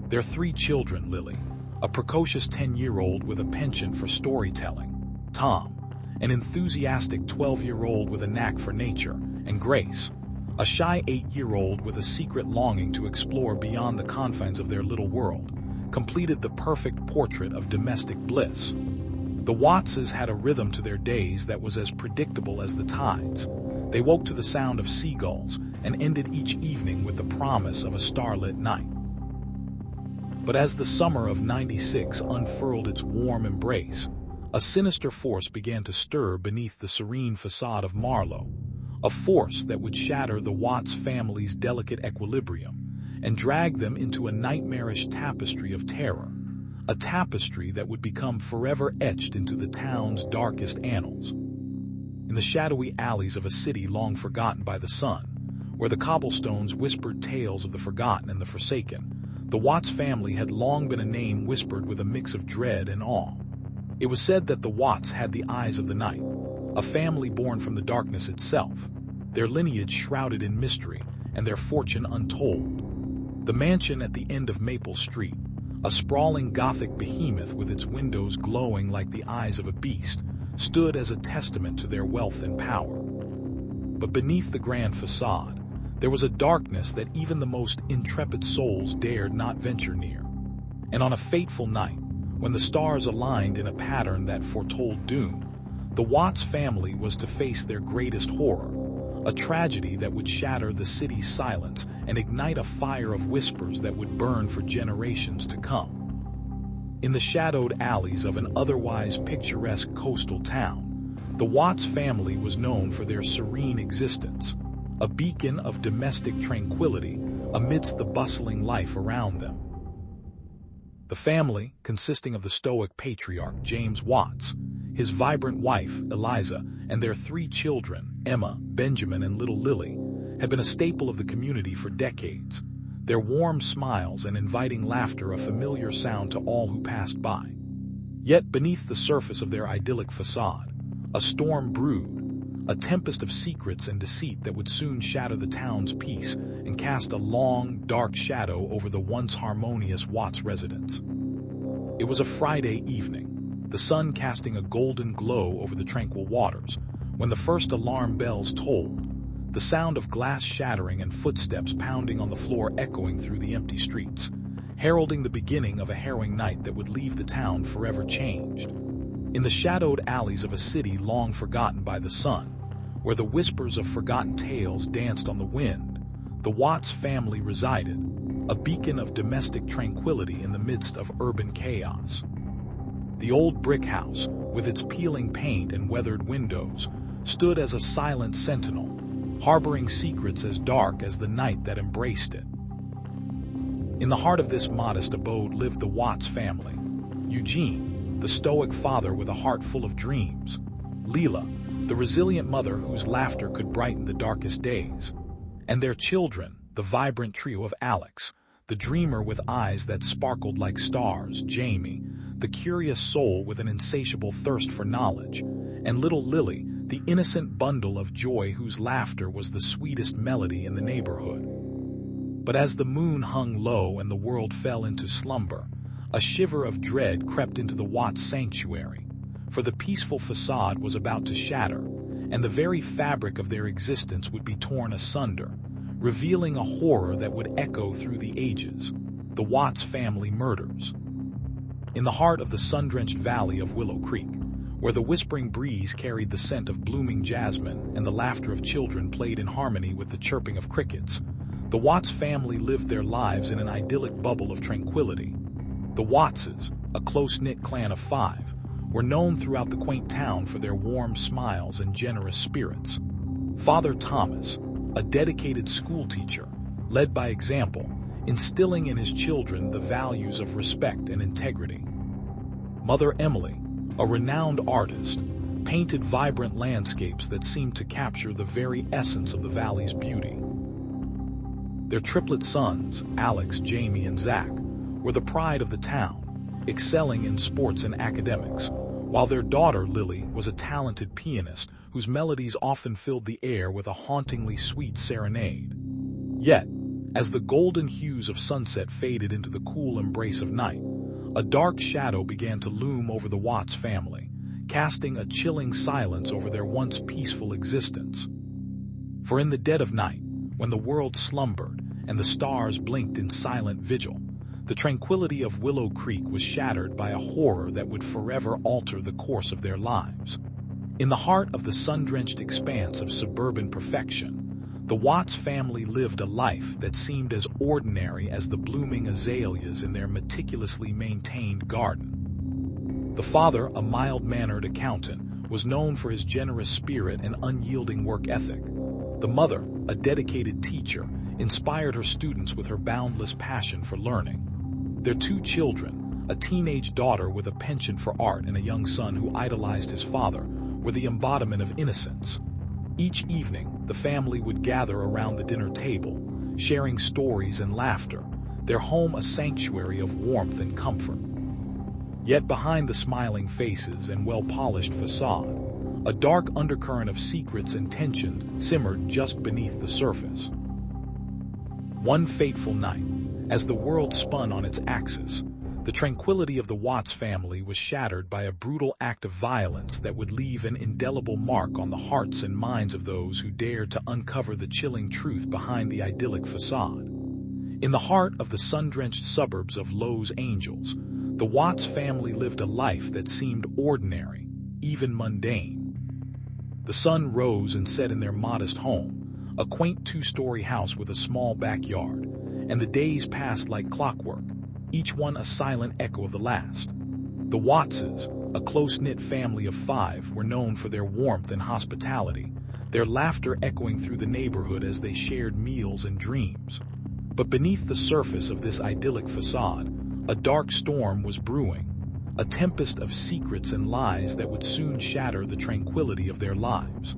Their 3 children, Lily, a precocious 10-year-old with a penchant for storytelling, Tom, an enthusiastic 12-year-old with a knack for nature, and Grace, a shy 8-year-old with a secret longing to explore beyond the confines of their little world, completed the perfect portrait of domestic bliss. The Wattses had a rhythm to their days that was as predictable as the tides. They woke to the sound of seagulls and ended each evening with the promise of a starlit night. But as the summer of '96 unfurled its warm embrace, a sinister force began to stir beneath the serene facade of Marlow, a force that would shatter the Watts family's delicate equilibrium and drag them into a nightmarish tapestry of terror, a tapestry that would become forever etched into the town's darkest annals. In the shadowy alleys of a city long forgotten by the sun, where the cobblestones whispered tales of the forgotten and the forsaken, the Watts family had long been a name whispered with a mix of dread and awe. It was said that the Watts had the eyes of the night, a family born from the darkness itself, their lineage shrouded in mystery and their fortune untold. The mansion at the end of Maple Street, a sprawling Gothic behemoth with its windows glowing like the eyes of a beast, stood as a testament to their wealth and power. But beneath the grand facade, there was a darkness that even the most intrepid souls dared not venture near. And on a fateful night, when the stars aligned in a pattern that foretold doom, the Watts family was to face their greatest horror, a tragedy that would shatter the city's silence and ignite a fire of whispers that would burn for generations to come. In the shadowed alleys of an otherwise picturesque coastal town, the Watts family was known for their serene existence, a beacon of domestic tranquility amidst the bustling life around them. The family, consisting of the stoic patriarch James Watts, his vibrant wife, Eliza, and their 3 children, Emma, Benjamin, and little Lily, had been a staple of the community for decades, their warm smiles and inviting laughter a familiar sound to all who passed by. Yet beneath the surface of their idyllic facade, a storm brewed, a tempest of secrets and deceit that would soon shatter the town's peace and cast a long, dark shadow over the once harmonious Watts residence. It was a Friday evening, the sun casting a golden glow over the tranquil waters, when the first alarm bells tolled, the sound of glass shattering and footsteps pounding on the floor echoing through the empty streets, heralding the beginning of a harrowing night that would leave the town forever changed. In the shadowed alleys of a city long forgotten by the sun, where the whispers of forgotten tales danced on the wind, the Watts family resided, a beacon of domestic tranquility in the midst of urban chaos. The old brick house, with its peeling paint and weathered windows, stood as a silent sentinel, harboring secrets as dark as the night that embraced it. In the heart of this modest abode lived the Watts family: Eugene, the stoic father with a heart full of dreams; Leela, the resilient mother whose laughter could brighten the darkest days; and their children, the vibrant trio of Alex, the dreamer with eyes that sparkled like stars; Jamie, the curious soul with an insatiable thirst for knowledge; and little Lily, the innocent bundle of joy whose laughter was the sweetest melody in the neighborhood. But as the moon hung low and the world fell into slumber, a shiver of dread crept into the Watts sanctuary, for the peaceful facade was about to shatter, and the very fabric of their existence would be torn asunder, revealing a horror that would echo through the ages: the Watts family murders. In the heart of the sun-drenched valley of Willow Creek, where the whispering breeze carried the scent of blooming jasmine and the laughter of children played in harmony with the chirping of crickets, the Watts family lived their lives in an idyllic bubble of tranquility. The Wattses, a close-knit clan of 5, were known throughout the quaint town for their warm smiles and generous spirits. Father Thomas, a dedicated schoolteacher, led by example, instilling in his children the values of respect and integrity. Mother Emily, a renowned artist, painted vibrant landscapes that seemed to capture the very essence of the valley's beauty. Their triplet sons, Alex, Jamie, and Zach, were the pride of the town, excelling in sports and academics, while their daughter, Lily, was a talented pianist whose melodies often filled the air with a hauntingly sweet serenade. Yet, as the golden hues of sunset faded into the cool embrace of night, a dark shadow began to loom over the Watts family, casting a chilling silence over their once peaceful existence. For in the dead of night, when the world slumbered and the stars blinked in silent vigil, the tranquility of Willow Creek was shattered by a horror that would forever alter the course of their lives. In the heart of the sun-drenched expanse of suburban perfection, the Watts family lived a life that seemed as ordinary as the blooming azaleas in their meticulously maintained garden. The father, a mild-mannered accountant, was known for his generous spirit and unyielding work ethic. The mother, a dedicated teacher, inspired her students with her boundless passion for learning. Their 2 children, a teenage daughter with a penchant for art and a young son who idolized his father, were the embodiment of innocence. Each evening, the family would gather around the dinner table, sharing stories and laughter, their home a sanctuary of warmth and comfort. Yet behind the smiling faces and well-polished facade, a dark undercurrent of secrets and tension simmered just beneath the surface. One fateful night, as the world spun on its axis, the tranquility of the Watts family was shattered by a brutal act of violence that would leave an indelible mark on the hearts and minds of those who dared to uncover the chilling truth behind the idyllic facade. In the heart of the sun-drenched suburbs of Los Angeles, the Watts family lived a life that seemed ordinary, even mundane. The sun rose and set in their modest home, a quaint 2-story house with a small backyard, and the days passed like clockwork, each one a silent echo of the last. The Wattses, a close-knit family of 5, were known for their warmth and hospitality, their laughter echoing through the neighborhood as they shared meals and dreams. But beneath the surface of this idyllic facade, a dark storm was brewing, a tempest of secrets and lies that would soon shatter the tranquility of their lives.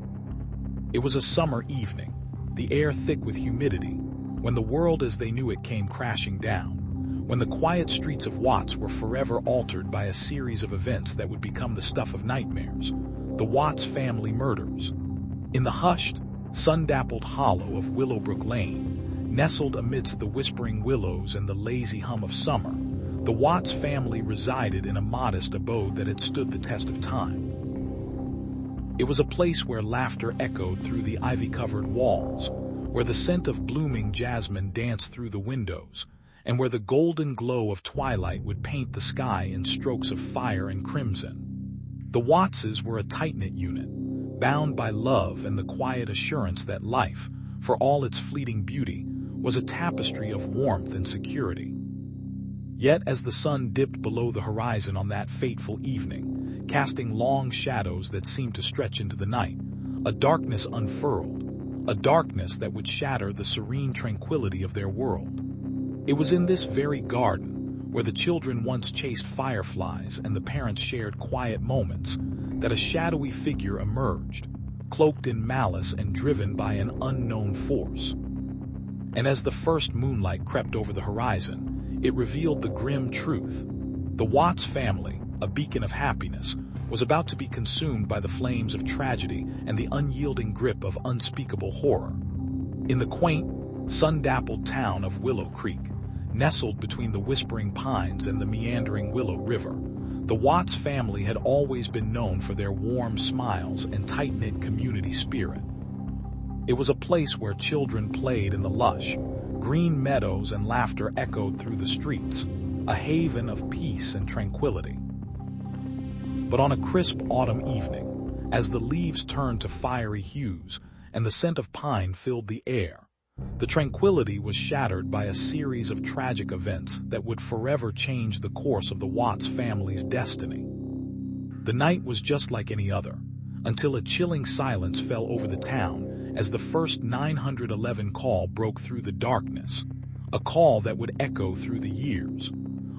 It was a summer evening, the air thick with humidity, when the world as they knew it came crashing down, when the quiet streets of Watts were forever altered by a series of events that would become the stuff of nightmares: the Watts family murders. In the hushed, sun-dappled hollow of Willowbrook Lane, nestled amidst the whispering willows and the lazy hum of summer, the Watts family resided in a modest abode that had stood the test of time. It was a place where laughter echoed through the ivy-covered walls, where the scent of blooming jasmine danced through the windows, and where the golden glow of twilight would paint the sky in strokes of fire and crimson. The Wattses were a tight-knit unit, bound by love and the quiet assurance that life, for all its fleeting beauty, was a tapestry of warmth and security. Yet as the sun dipped below the horizon on that fateful evening, casting long shadows that seemed to stretch into the night, a darkness unfurled, a darkness that would shatter the serene tranquility of their world. It was in this very garden, where the children once chased fireflies and the parents shared quiet moments, that a shadowy figure emerged, cloaked in malice and driven by an unknown force. And as the first moonlight crept over the horizon, it revealed the grim truth. The Watts family, a beacon of happiness, was about to be consumed by the flames of tragedy and the unyielding grip of unspeakable horror. In the quaint, sun-dappled town of Willow Creek, nestled between the whispering pines and the meandering Willow River, the Watts family had always been known for their warm smiles and tight-knit community spirit. It was a place where children played in the lush, green meadows and laughter echoed through the streets, a haven of peace and tranquility. But on a crisp autumn evening, as the leaves turned to fiery hues and the scent of pine filled the air, the tranquility was shattered by a series of tragic events that would forever change the course of the Watts family's destiny. The night was just like any other, until a chilling silence fell over the town as the first 911 call broke through the darkness, a call that would echo through the years,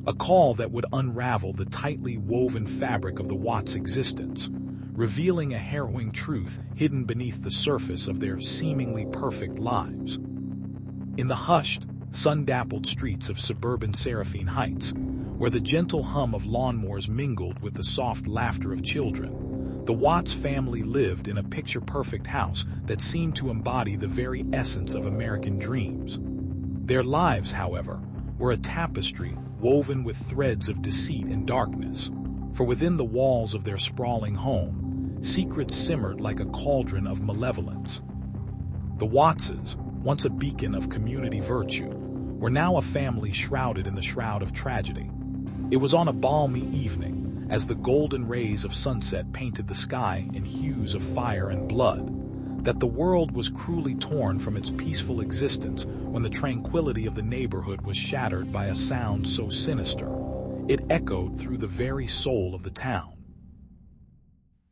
a call that would unravel the tightly woven fabric of the Watts' existence, revealing a harrowing truth hidden beneath the surface of their seemingly perfect lives. In the hushed, sun-dappled streets of suburban Seraphine Heights, where the gentle hum of lawnmowers mingled with the soft laughter of children, the Watts family lived in a picture-perfect house that seemed to embody the very essence of American dreams. Their lives, however, were a tapestry woven with threads of deceit and darkness, for within the walls of their sprawling home, secrets simmered like a cauldron of malevolence. The Wattses, once a beacon of community virtue, were now a family shrouded in the shroud of tragedy. It was on a balmy evening, as the golden rays of sunset painted the sky in hues of fire and blood, that the world was cruelly torn from its peaceful existence when the tranquility of the neighborhood was shattered by a sound so sinister, it echoed through the very soul of the town.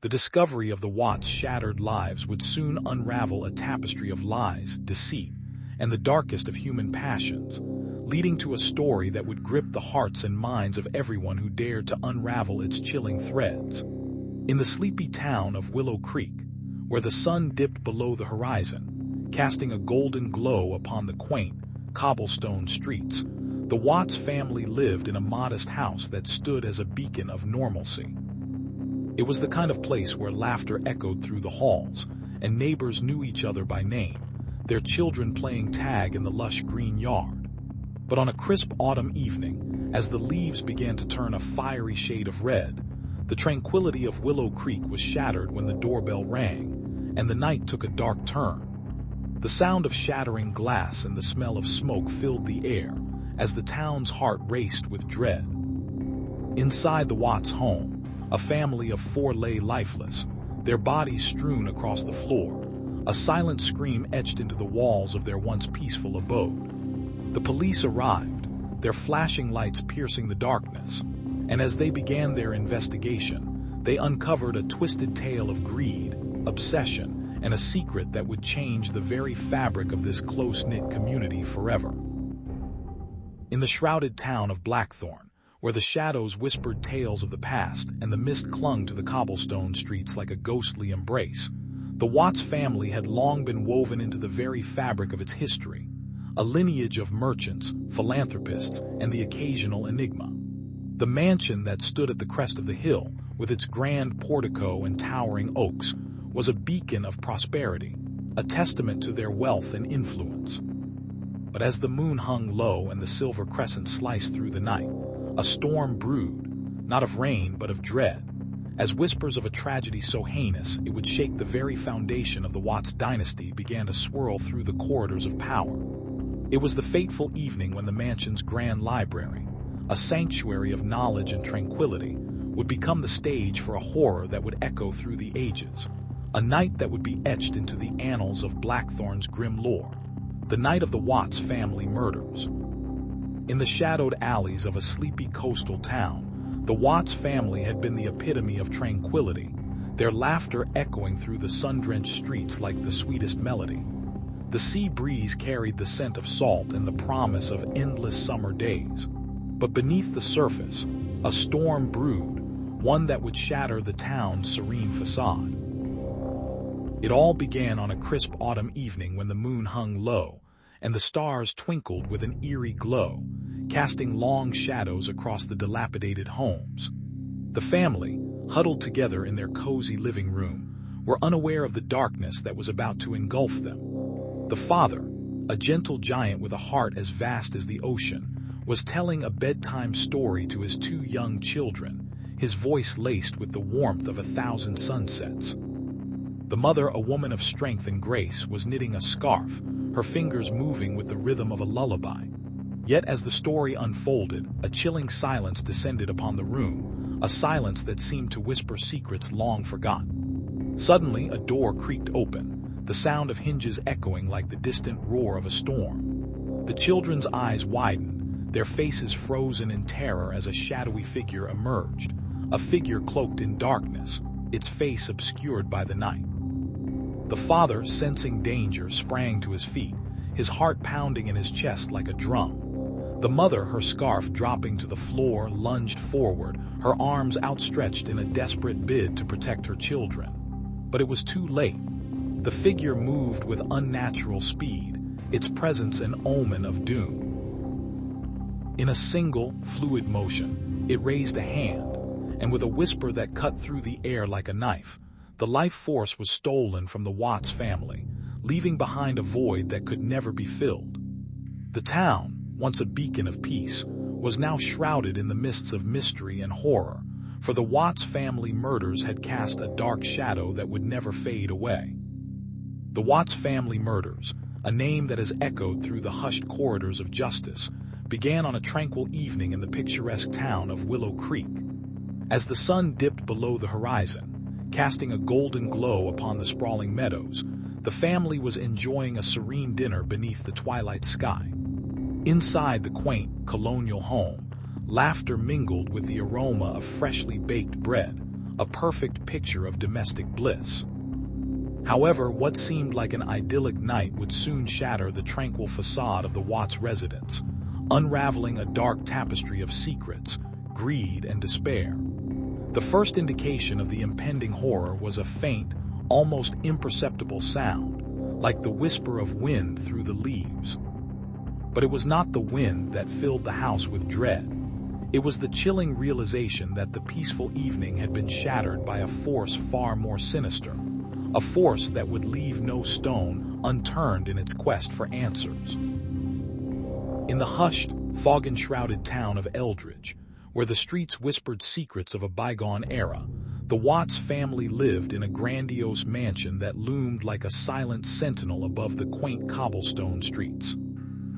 The discovery of the Watts' shattered lives would soon unravel a tapestry of lies, deceit, and the darkest of human passions, leading to a story that would grip the hearts and minds of everyone who dared to unravel its chilling threads. In the sleepy town of Willow Creek, where the sun dipped below the horizon, casting a golden glow upon the quaint, cobblestone streets, the Watts family lived in a modest house that stood as a beacon of normalcy. It was the kind of place where laughter echoed through the halls, and neighbors knew each other by name, their children playing tag in the lush green yard. But on a crisp autumn evening, as the leaves began to turn a fiery shade of red, the tranquility of Willow Creek was shattered when the doorbell rang, and the night took a dark turn. The sound of shattering glass and the smell of smoke filled the air, as the town's heart raced with dread. Inside the Watts home, a family of four lay lifeless, their bodies strewn across the floor, a silent scream etched into the walls of their once peaceful abode. The police arrived, their flashing lights piercing the darkness, and as they began their investigation, they uncovered a twisted tale of greed, obsession, and a secret that would change the very fabric of this close-knit community forever. In the shrouded town of Blackthorn, where the shadows whispered tales of the past and the mist clung to the cobblestone streets like a ghostly embrace, the Watts family had long been woven into the very fabric of its history, a lineage of merchants, philanthropists, and the occasional enigma. The mansion that stood at the crest of the hill, with its grand portico and towering oaks, was a beacon of prosperity, a testament to their wealth and influence. But as the moon hung low and the silver crescent sliced through the night, a storm brewed, not of rain but of dread, as whispers of a tragedy so heinous it would shake the very foundation of the Watts dynasty began to swirl through the corridors of power. It was the fateful evening when the mansion's grand library, a sanctuary of knowledge and tranquility, would become the stage for a horror that would echo through the ages, a night that would be etched into the annals of Blackthorn's grim lore, the night of the Watts family murders. In the shadowed alleys of a sleepy coastal town, the Watts family had been the epitome of tranquility, their laughter echoing through the sun-drenched streets like the sweetest melody. The sea breeze carried the scent of salt and the promise of endless summer days. But beneath the surface, a storm brewed, one that would shatter the town's serene facade. It all began on a crisp autumn evening when the moon hung low, and the stars twinkled with an eerie glow, casting long shadows across the dilapidated homes. The family, huddled together in their cozy living room, were unaware of the darkness that was about to engulf them. The father, a gentle giant with a heart as vast as the ocean, was telling a bedtime story to his two young children, his voice laced with the warmth of 1,000 sunsets. The mother, a woman of strength and grace, was knitting a scarf, her fingers moving with the rhythm of a lullaby. Yet as the story unfolded, a chilling silence descended upon the room, a silence that seemed to whisper secrets long forgotten. Suddenly, a door creaked open, the sound of hinges echoing like the distant roar of a storm. The children's eyes widened, their faces frozen in terror as a shadowy figure emerged, a figure cloaked in darkness, its face obscured by the night. The father, sensing danger, sprang to his feet, his heart pounding in his chest like a drum. The mother, her scarf dropping to the floor, lunged forward, her arms outstretched in a desperate bid to protect her children. But it was too late. The figure moved with unnatural speed, its presence an omen of doom. In a single, fluid motion, it raised a hand, and with a whisper that cut through the air like a knife, the life force was stolen from the Watts family, leaving behind a void that could never be filled. The town, once a beacon of peace, was now shrouded in the mists of mystery and horror, for the Watts family murders had cast a dark shadow that would never fade away. The Watts family murders, a name that has echoed through the hushed corridors of justice, began on a tranquil evening in the picturesque town of Willow Creek. As the sun dipped below the horizon, casting a golden glow upon the sprawling meadows, the family was enjoying a serene dinner beneath the twilight sky. Inside the quaint, colonial home, laughter mingled with the aroma of freshly baked bread, a perfect picture of domestic bliss. However, what seemed like an idyllic night would soon shatter the tranquil facade of the Watts residence, unraveling a dark tapestry of secrets, greed, and despair. The first indication of the impending horror was a faint, almost imperceptible sound, like the whisper of wind through the leaves. But it was not the wind that filled the house with dread. It was the chilling realization that the peaceful evening had been shattered by a force far more sinister, a force that would leave no stone unturned in its quest for answers. In the hushed, fog-enshrouded town of Eldridge, where the streets whispered secrets of a bygone era, the Watts family lived in a grandiose mansion that loomed like a silent sentinel above the quaint cobblestone streets.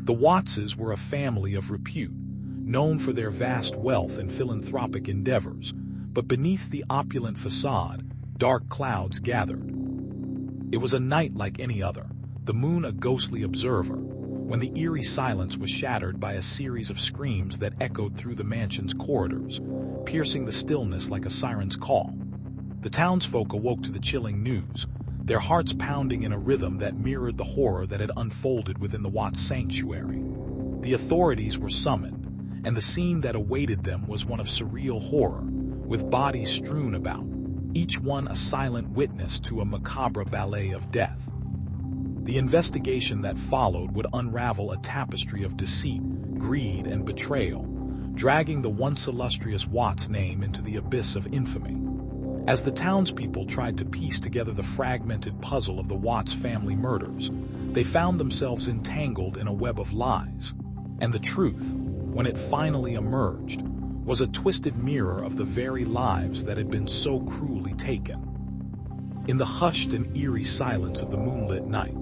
The Wattses were a family of repute, known for their vast wealth and philanthropic endeavors, but beneath the opulent facade, dark clouds gathered. It was a night like any other, the moon a ghostly observer, when the eerie silence was shattered by a series of screams that echoed through the mansion's corridors, piercing the stillness like a siren's call. The townsfolk awoke to the chilling news, their hearts pounding in a rhythm that mirrored the horror that had unfolded within the Watts sanctuary. The authorities were summoned, and the scene that awaited them was one of surreal horror, with bodies strewn about, each one a silent witness to a macabre ballet of death. The investigation that followed would unravel a tapestry of deceit, greed, and betrayal, dragging the once illustrious Watts name into the abyss of infamy. As the townspeople tried to piece together the fragmented puzzle of the Watts family murders, they found themselves entangled in a web of lies. And the truth, when it finally emerged, was a twisted mirror of the very lives that had been so cruelly taken. In the hushed and eerie silence of the moonlit night,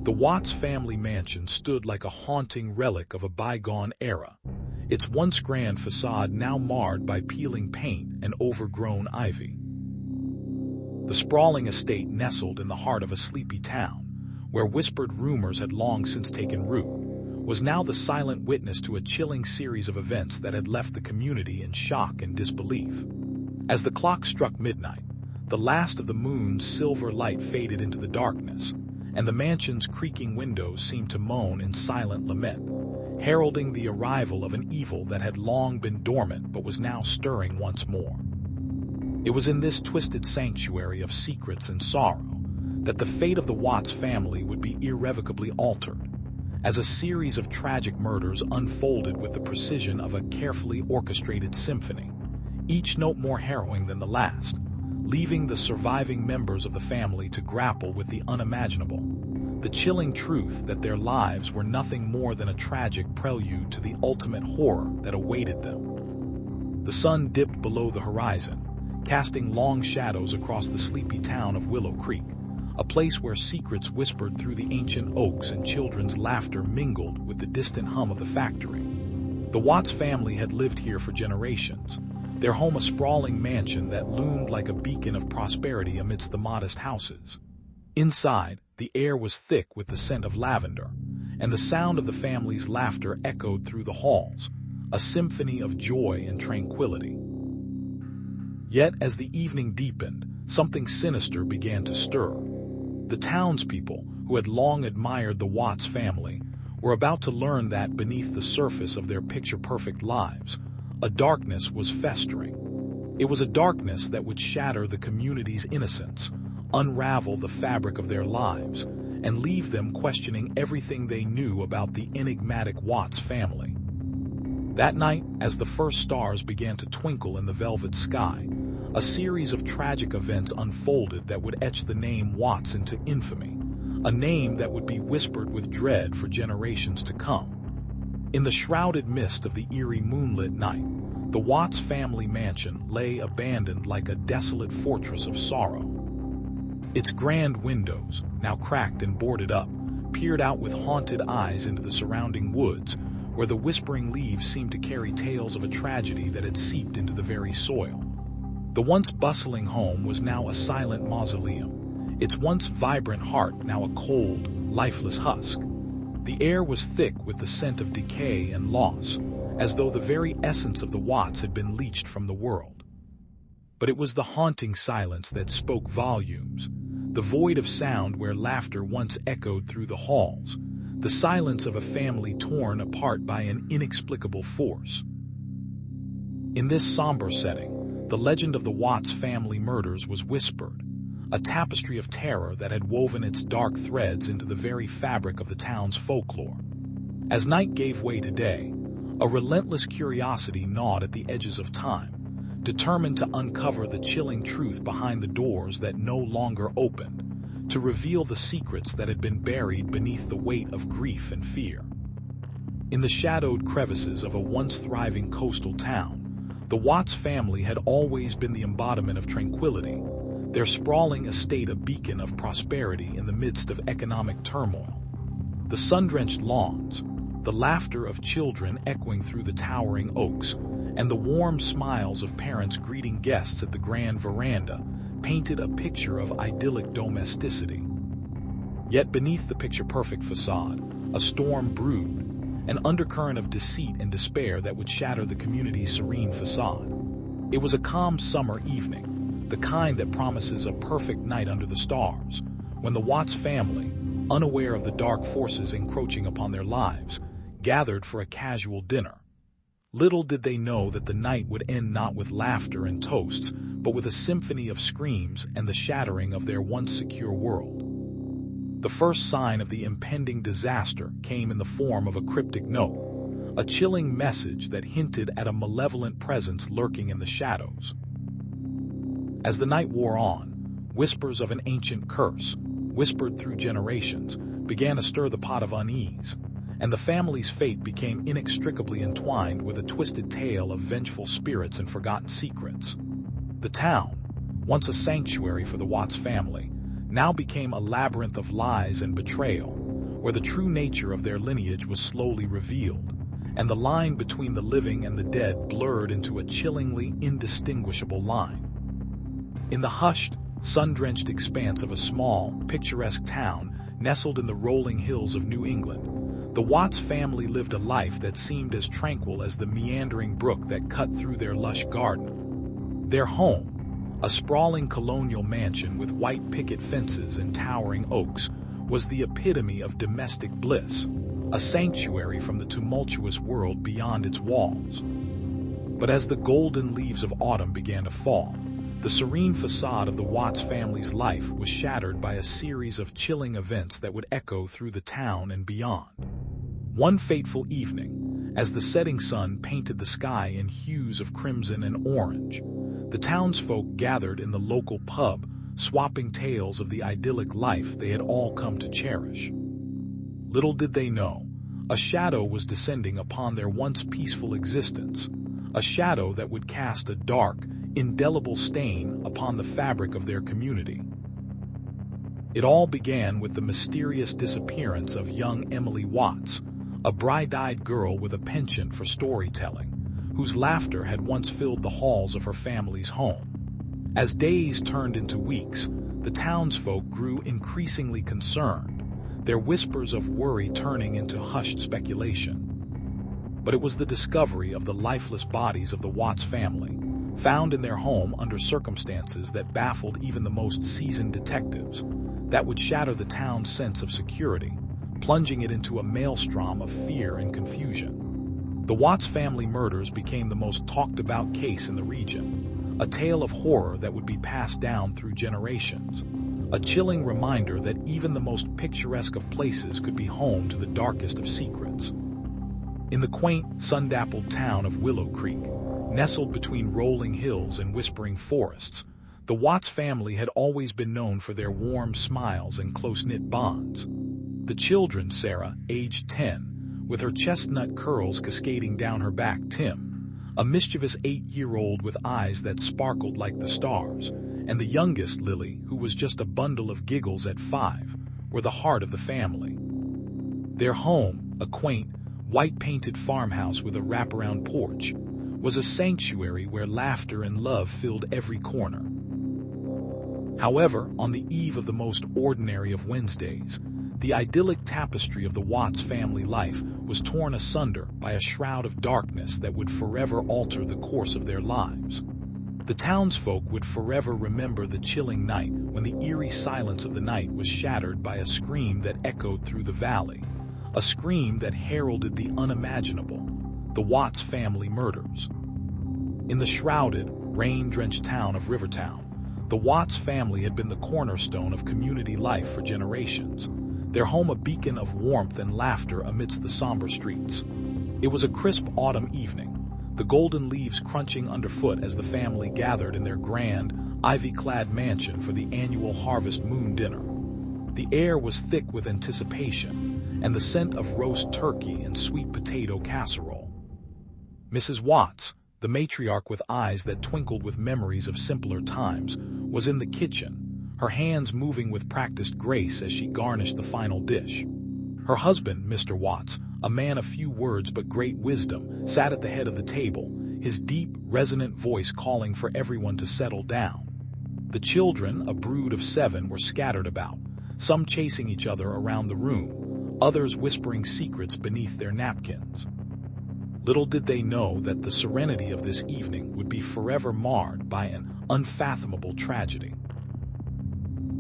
the Watts family mansion stood like a haunting relic of a bygone era, its once grand facade now marred by peeling paint and overgrown ivy. The sprawling estate nestled in the heart of a sleepy town, where whispered rumors had long since taken root, was now the silent witness to a chilling series of events that had left the community in shock and disbelief. As the clock struck midnight, the last of the moon's silver light faded into the darkness, and the mansion's creaking windows seemed to moan in silent lament, heralding the arrival of an evil that had long been dormant but was now stirring once more. It was in this twisted sanctuary of secrets and sorrow that the fate of the Watts family would be irrevocably altered, as a series of tragic murders unfolded with the precision of a carefully orchestrated symphony, each note more harrowing than the last, leaving the surviving members of the family to grapple with the unimaginable, the chilling truth that their lives were nothing more than a tragic prelude to the ultimate horror that awaited them. The sun dipped below the horizon, casting long shadows across the sleepy town of Willow Creek, a place where secrets whispered through the ancient oaks and children's laughter mingled with the distant hum of the factory. The Watts family had lived here for generations, their home a sprawling mansion that loomed like a beacon of prosperity amidst the modest houses. Inside, the air was thick with the scent of lavender, and the sound of the family's laughter echoed through the halls, a symphony of joy and tranquility. Yet, as the evening deepened, something sinister began to stir. The townspeople, who had long admired the Watts family, were about to learn that beneath the surface of their picture-perfect lives, a darkness was festering. It was a darkness that would shatter the community's innocence, unravel the fabric of their lives, and leave them questioning everything they knew about the enigmatic Watts family. That night, as the first stars began to twinkle in the velvet sky, a series of tragic events unfolded that would etch the name Watts into infamy, a name that would be whispered with dread for generations to come. In the shrouded mist of the eerie moonlit night, the Watts family mansion lay abandoned like a desolate fortress of sorrow. Its grand windows, now cracked and boarded up, peered out with haunted eyes into the surrounding woods, where the whispering leaves seemed to carry tales of a tragedy that had seeped into the very soil. The once bustling home was now a silent mausoleum, its once vibrant heart now a cold, lifeless husk. The air was thick with the scent of decay and loss, as though the very essence of the Watts had been leached from the world. But it was the haunting silence that spoke volumes, the void of sound where laughter once echoed through the halls, the silence of a family torn apart by an inexplicable force. In this somber setting, the legend of the Watts family murders was whispered, a tapestry of terror that had woven its dark threads into the very fabric of the town's folklore. As night gave way to day, a relentless curiosity gnawed at the edges of time, determined to uncover the chilling truth behind the doors that no longer opened, to reveal the secrets that had been buried beneath the weight of grief and fear. In the shadowed crevices of a once thriving coastal town, the Watts family had always been the embodiment of tranquility, their sprawling estate a beacon of prosperity in the midst of economic turmoil. The sun-drenched lawns, the laughter of children echoing through the towering oaks, and the warm smiles of parents greeting guests at the grand veranda painted a picture of idyllic domesticity. Yet beneath the picture-perfect facade, a storm brewed, an undercurrent of deceit and despair that would shatter the community's serene facade. It was a calm summer evening, the kind that promises a perfect night under the stars, when the Watts family, unaware of the dark forces encroaching upon their lives, gathered for a casual dinner. Little did they know that the night would end not with laughter and toasts, but with a symphony of screams and the shattering of their once secure world. The first sign of the impending disaster came in the form of a cryptic note, a chilling message that hinted at a malevolent presence lurking in the shadows. As the night wore on, whispers of an ancient curse, whispered through generations, began to stir the pot of unease, and the family's fate became inextricably entwined with a twisted tale of vengeful spirits and forgotten secrets. The town, once a sanctuary for the Watts family, now became a labyrinth of lies and betrayal, where the true nature of their lineage was slowly revealed, and the line between the living and the dead blurred into a chillingly indistinguishable line. In the hushed, sun-drenched expanse of a small, picturesque town nestled in the rolling hills of New England, the Watts family lived a life that seemed as tranquil as the meandering brook that cut through their lush garden. Their home, a sprawling colonial mansion with white picket fences and towering oaks, was the epitome of domestic bliss, a sanctuary from the tumultuous world beyond its walls. But as the golden leaves of autumn began to fall, the serene facade of the Watts family's life was shattered by a series of chilling events that would echo through the town and beyond. One fateful evening, as the setting sun painted the sky in hues of crimson and orange, the townsfolk gathered in the local pub, swapping tales of the idyllic life they had all come to cherish. Little did they know, a shadow was descending upon their once peaceful existence, a shadow that would cast a dark, indelible stain upon the fabric of their community. It all began with the mysterious disappearance of young Emily Watts, a bright-eyed girl with a penchant for storytelling, whose laughter had once filled the halls of her family's home. As days turned into weeks, the townsfolk grew increasingly concerned, their whispers of worry turning into hushed speculation. But it was the discovery of the lifeless bodies of the Watts family, found in their home under circumstances that baffled even the most seasoned detectives, that would shatter the town's sense of security, plunging it into a maelstrom of fear and confusion. The Watts family murders became the most talked-about case in the region, a tale of horror that would be passed down through generations, a chilling reminder that even the most picturesque of places could be home to the darkest of secrets. In the quaint, sun-dappled town of Willow Creek, nestled between rolling hills and whispering forests, the Watts family had always been known for their warm smiles and close-knit bonds. The children, Sarah, aged 10, with her chestnut curls cascading down her back, Tim, a mischievous 8-year-old with eyes that sparkled like the stars, and the youngest, Lily, who was just a bundle of giggles at 5, were the heart of the family. Their home, a quaint, white-painted farmhouse with a wraparound porch, was a sanctuary where laughter and love filled every corner. However, on the eve of the most ordinary of Wednesdays, the idyllic tapestry of the Watts family life was torn asunder by a shroud of darkness that would forever alter the course of their lives. The townsfolk would forever remember the chilling night when the eerie silence of the night was shattered by a scream that echoed through the valley, a scream that heralded the unimaginable, the Watts family murders. In the shrouded, rain-drenched town of Rivertown, the Watts family had been the cornerstone of community life for generations, their home a beacon of warmth and laughter amidst the somber streets. It was a crisp autumn evening, the golden leaves crunching underfoot as the family gathered in their grand, ivy-clad mansion for the annual Harvest Moon dinner. The air was thick with anticipation, and the scent of roast turkey and sweet potato casserole. Mrs. Watts, the matriarch with eyes that twinkled with memories of simpler times, was in the kitchen, her hands moving with practiced grace as she garnished the final dish. Her husband, Mr. Watts, a man of few words but great wisdom, sat at the head of the table, his deep, resonant voice calling for everyone to settle down. The children, a brood of 7, were scattered about, some chasing each other around the room, others whispering secrets beneath their napkins. Little did they know that the serenity of this evening would be forever marred by an unfathomable tragedy.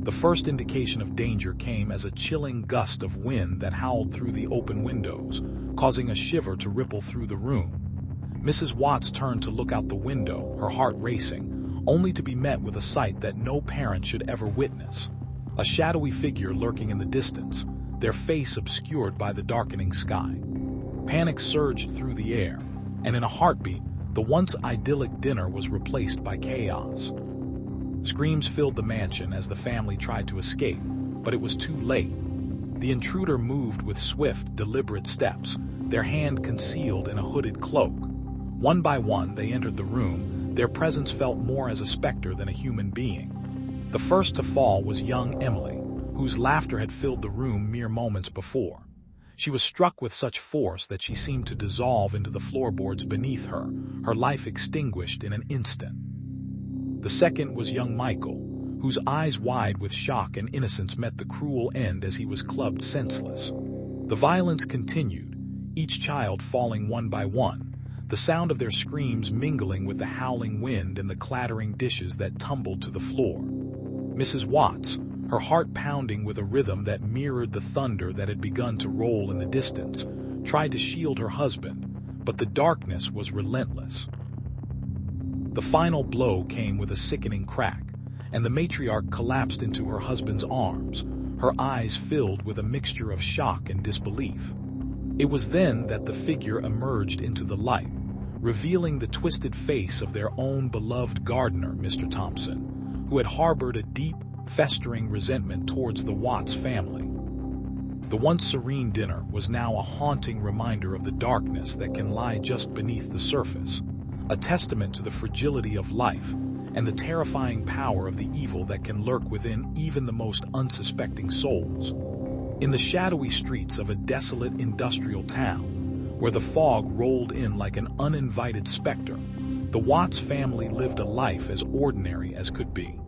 The first indication of danger came as a chilling gust of wind that howled through the open windows, causing a shiver to ripple through the room. Mrs. Watts turned to look out the window, her heart racing, only to be met with a sight that no parent should ever witness. a shadowy figure lurking in the distance, their face obscured by the darkening sky. Panic surged through the air, and in a heartbeat, the once idyllic dinner was replaced by chaos. Screams filled the mansion as the family tried to escape, but it was too late. The intruder moved with swift, deliberate steps, their hand concealed in a hooded cloak. One by one, they entered the room. Their presence felt more as a specter than a human being. The first to fall was young Emily, whose laughter had filled the room mere moments before. She was struck with such force that she seemed to dissolve into the floorboards beneath her, her life extinguished in an instant. The second was young Michael, whose eyes wide with shock and innocence met the cruel end as he was clubbed senseless. The violence continued, each child falling one by one, the sound of their screams mingling with the howling wind and the clattering dishes that tumbled to the floor. Mrs. Watts, her heart pounding with a rhythm that mirrored the thunder that had begun to roll in the distance, tried to shield her husband, but the darkness was relentless. The final blow came with a sickening crack, and the matriarch collapsed into her husband's arms, her eyes filled with a mixture of shock and disbelief. It was then that the figure emerged into the light, revealing the twisted face of their own beloved gardener, Mr. Thompson, who had harbored a deep, festering resentment towards the Watts family. The once serene dinner was now a haunting reminder of the darkness that can lie just beneath the surface, a testament to the fragility of life and the terrifying power of the evil that can lurk within even the most unsuspecting souls. In the shadowy streets of a desolate industrial town, where the fog rolled in like an uninvited specter, the Watts family lived a life as ordinary as could be.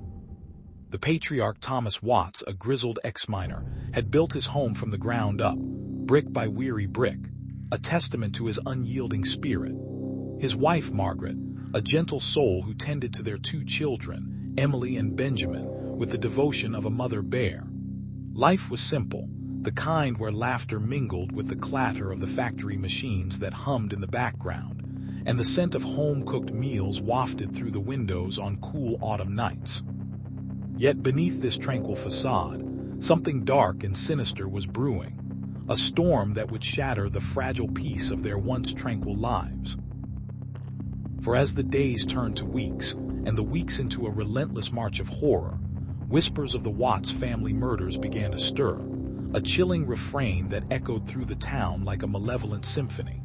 The patriarch Thomas Watts, a grizzled ex-miner, had built his home from the ground up, brick by weary brick, a testament to his unyielding spirit. His wife, Margaret, a gentle soul who tended to their two children, Emily and Benjamin, with the devotion of a mother bear. Life was simple, the kind where laughter mingled with the clatter of the factory machines that hummed in the background, and the scent of home-cooked meals wafted through the windows on cool autumn nights. Yet beneath this tranquil facade, something dark and sinister was brewing, a storm that would shatter the fragile peace of their once tranquil lives. For as the days turned to weeks, and the weeks into a relentless march of horror, whispers of the Watts family murders began to stir, a chilling refrain that echoed through the town like a malevolent symphony.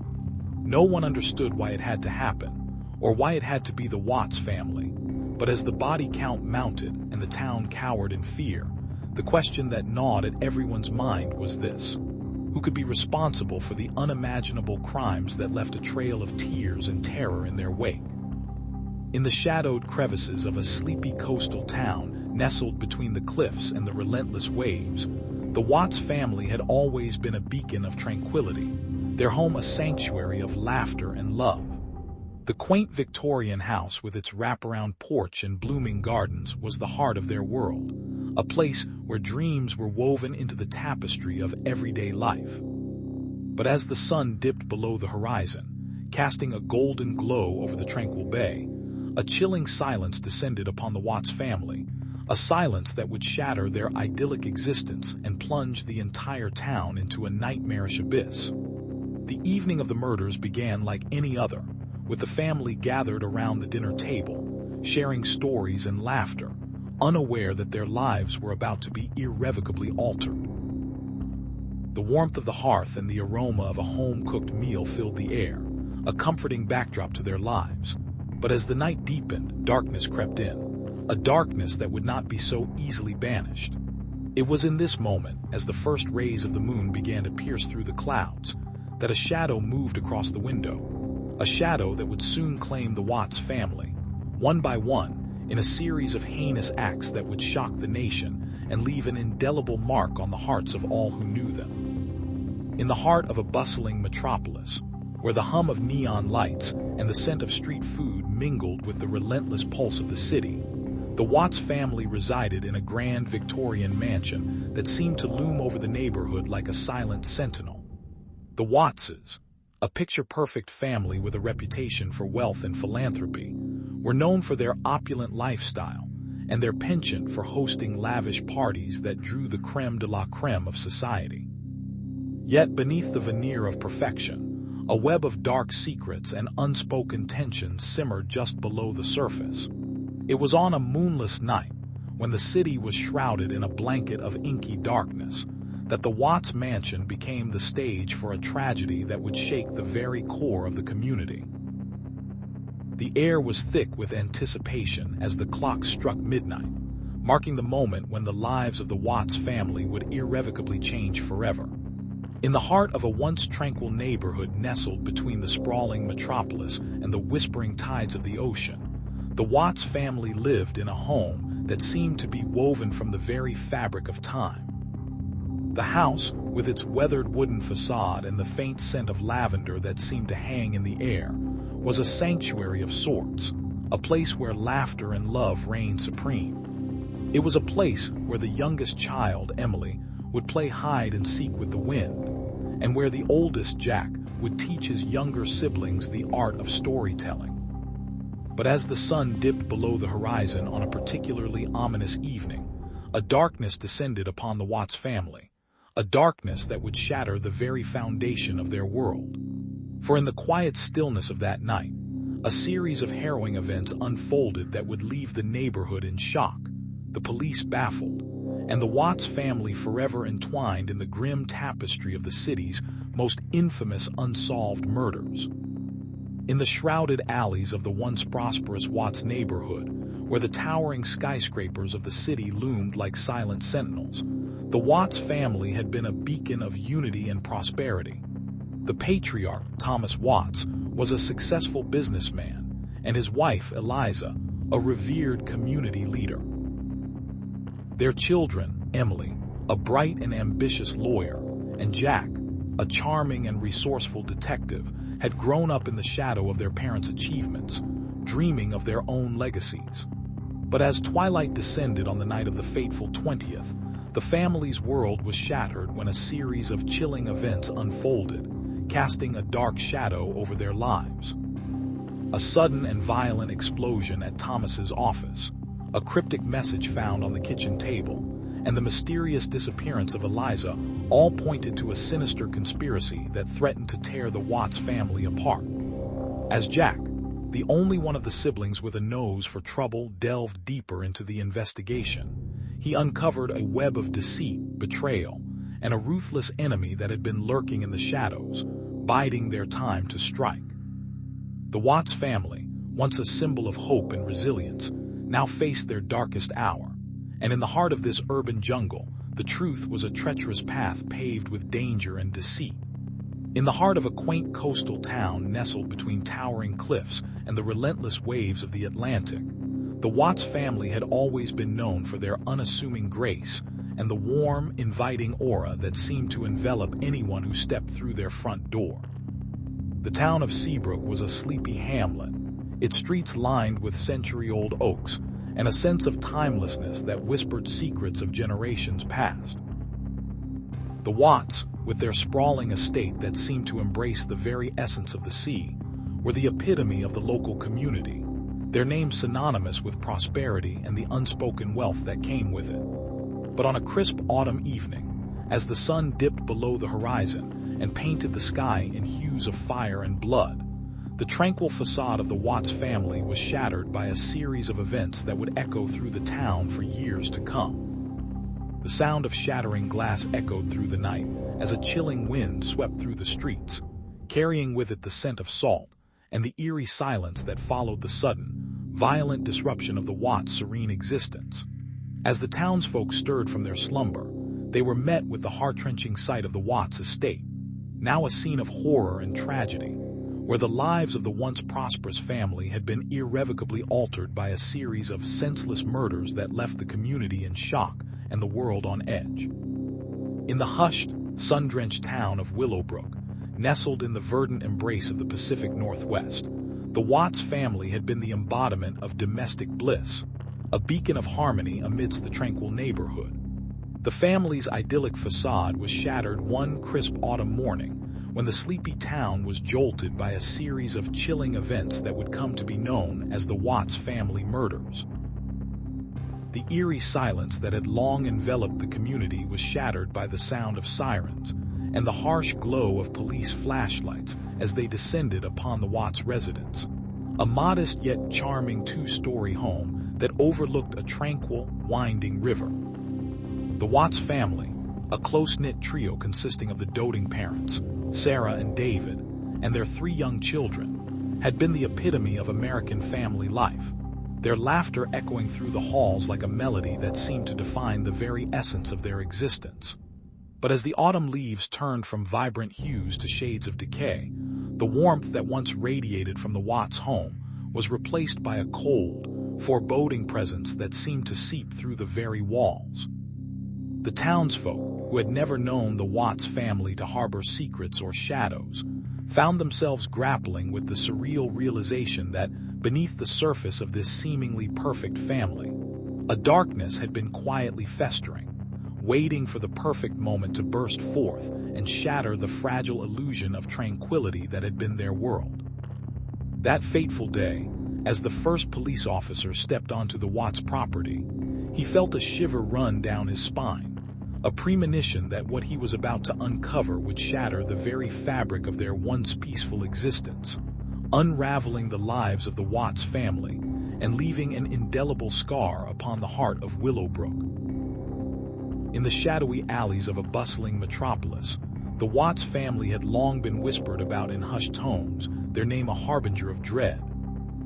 No one understood why it had to happen, or why it had to be the Watts family, but as the body count mounted and the town cowered in fear, the question that gnawed at everyone's mind was this: who could be responsible for the unimaginable crimes that left a trail of tears and terror in their wake? In the shadowed crevices of a sleepy coastal town nestled between the cliffs and the relentless waves, the Watts family had always been a beacon of tranquility, their home a sanctuary of laughter and love. The quaint Victorian house with its wraparound porch and blooming gardens was the heart of their world, a place where dreams were woven into the tapestry of everyday life. But as the sun dipped below the horizon, casting a golden glow over the tranquil bay, a chilling silence descended upon the Watts family, a silence that would shatter their idyllic existence and plunge the entire town into a nightmarish abyss. The evening of the murders began like any other, with the family gathered around the dinner table, sharing stories and laughter, unaware that their lives were about to be irrevocably altered. The warmth of the hearth and the aroma of a home-cooked meal filled the air, a comforting backdrop to their lives. But as the night deepened, darkness crept in, a darkness that would not be so easily banished. It was in this moment, as the first rays of the moon began to pierce through the clouds, that a shadow moved across the window, a shadow that would soon claim the Watts family, one by one, in a series of heinous acts that would shock the nation and leave an indelible mark on the hearts of all who knew them. In the heart of a bustling metropolis, where the hum of neon lights and the scent of street food mingled with the relentless pulse of the city, the Watts family resided in a grand Victorian mansion that seemed to loom over the neighborhood like a silent sentinel. The Wattses, a picture-perfect family with a reputation for wealth and philanthropy, were known for their opulent lifestyle, and their penchant for hosting lavish parties that drew the crème de la crème of society. Yet beneath the veneer of perfection, a web of dark secrets and unspoken tensions simmered just below the surface. It was on a moonless night, when the city was shrouded in a blanket of inky darkness, that the Watts mansion became the stage for a tragedy that would shake the very core of the community. The air was thick with anticipation as the clock struck midnight, marking the moment when the lives of the Watts family would irrevocably change forever. In the heart of a once tranquil neighborhood nestled between the sprawling metropolis and the whispering tides of the ocean, the Watts family lived in a home that seemed to be woven from the very fabric of time. The house, with its weathered wooden facade and the faint scent of lavender that seemed to hang in the air, was a sanctuary of sorts, a place where laughter and love reigned supreme. It was a place where the youngest child, Emily, would play hide and seek with the wind, and where the oldest, Jack, would teach his younger siblings the art of storytelling. But as the sun dipped below the horizon on a particularly ominous evening, a darkness descended upon the Watts family, a darkness that would shatter the very foundation of their world. For in the quiet stillness of that night, a series of harrowing events unfolded that would leave the neighborhood in shock, the police baffled, and the Watts family forever entwined in the grim tapestry of the city's most infamous unsolved murders. In the shrouded alleys of the once prosperous Watts neighborhood, where the towering skyscrapers of the city loomed like silent sentinels, the Watts family had been a beacon of unity and prosperity. The patriarch, Thomas Watts, was a successful businessman, and his wife, Eliza, a revered community leader. Their children, Emily, a bright and ambitious lawyer, and Jack, a charming and resourceful detective, had grown up in the shadow of their parents' achievements, dreaming of their own legacies. But as twilight descended on the night of the fateful 20th, the family's world was shattered when a series of chilling events unfolded, casting a dark shadow over their lives. A sudden and violent explosion at Thomas's office, a cryptic message found on the kitchen table, and the mysterious disappearance of Eliza all pointed to a sinister conspiracy that threatened to tear the Watts family apart. As Jack, the only one of the siblings with a nose for trouble, delved deeper into the investigation, he uncovered a web of deceit, betrayal, and a ruthless enemy that had been lurking in the shadows, biding their time to strike. The Watts family, once a symbol of hope and resilience, now faced their darkest hour, and in the heart of this urban jungle, the truth was a treacherous path paved with danger and deceit. In the heart of a quaint coastal town nestled between towering cliffs and the relentless waves of the Atlantic, the Watts family had always been known for their unassuming grace and the warm, inviting aura that seemed to envelop anyone who stepped through their front door. The town of Seabrook was a sleepy hamlet, its streets lined with century-old oaks, and a sense of timelessness that whispered secrets of generations past. The Watts, with their sprawling estate that seemed to embrace the very essence of the sea, were the epitome of the local community, their names synonymous with prosperity and the unspoken wealth that came with it. But on a crisp autumn evening, as the sun dipped below the horizon and painted the sky in hues of fire and blood, the tranquil facade of the Watts family was shattered by a series of events that would echo through the town for years to come. The sound of shattering glass echoed through the night as a chilling wind swept through the streets, carrying with it the scent of salt and the eerie silence that followed the sudden, violent disruption of the Watts' serene existence. As the townsfolk stirred from their slumber, they were met with the heart-wrenching sight of the Watts estate, now a scene of horror and tragedy, where the lives of the once prosperous family had been irrevocably altered by a series of senseless murders that left the community in shock and the world on edge. In the hushed, sun-drenched town of Willowbrook, nestled in the verdant embrace of the Pacific Northwest, the Watts family had been the embodiment of domestic bliss, a beacon of harmony amidst the tranquil neighborhood. The family's idyllic facade was shattered one crisp autumn morning when the sleepy town was jolted by a series of chilling events that would come to be known as the Watts family murders. The eerie silence that had long enveloped the community was shattered by the sound of sirens and the harsh glow of police flashlights as they descended upon the Watts residence, a modest yet charming two-story home that overlooked a tranquil, winding river. The Watts family, a close-knit trio consisting of the doting parents, Sarah and David, and their 3 young children, had been the epitome of American family life, their laughter echoing through the halls like a melody that seemed to define the very essence of their existence. But as the autumn leaves turned from vibrant hues to shades of decay, the warmth that once radiated from the Watts home was replaced by a cold, foreboding presence that seemed to seep through the very walls. The townsfolk, who had never known the Watts family to harbor secrets or shadows, found themselves grappling with the surreal realization that beneath the surface of this seemingly perfect family, a darkness had been quietly festering, waiting for the perfect moment to burst forth and shatter the fragile illusion of tranquility that had been their world. That fateful day, as the first police officer stepped onto the Watts property, he felt a shiver run down his spine, a premonition that what he was about to uncover would shatter the very fabric of their once peaceful existence, unraveling the lives of the Watts family and leaving an indelible scar upon the heart of Willowbrook. In the shadowy alleys of a bustling metropolis, the Watts family had long been whispered about in hushed tones, their name a harbinger of dread.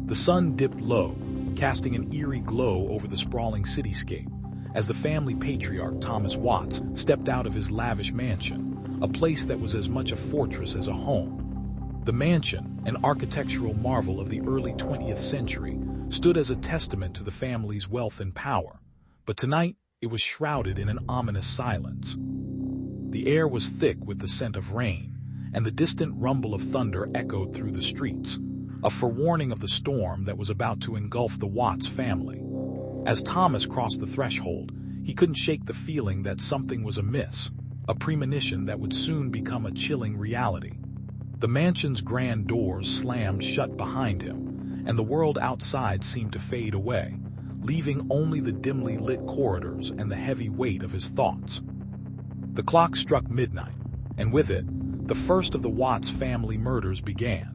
The sun dipped low, casting an eerie glow over the sprawling cityscape, as the family patriarch Thomas Watts stepped out of his lavish mansion, a place that was as much a fortress as a home. The mansion, an architectural marvel of the early 20th century, stood as a testament to the family's wealth and power, but tonight it was shrouded in an ominous silence. The air was thick with the scent of rain, and the distant rumble of thunder echoed through the streets, a forewarning of the storm that was about to engulf the Watts family. As Thomas crossed the threshold, he couldn't shake the feeling that something was amiss, a premonition that would soon become a chilling reality. The mansion's grand doors slammed shut behind him, and the world outside seemed to fade away, leaving only the dimly lit corridors and the heavy weight of his thoughts. The clock struck midnight, and with it, the first of the Watts family murders began.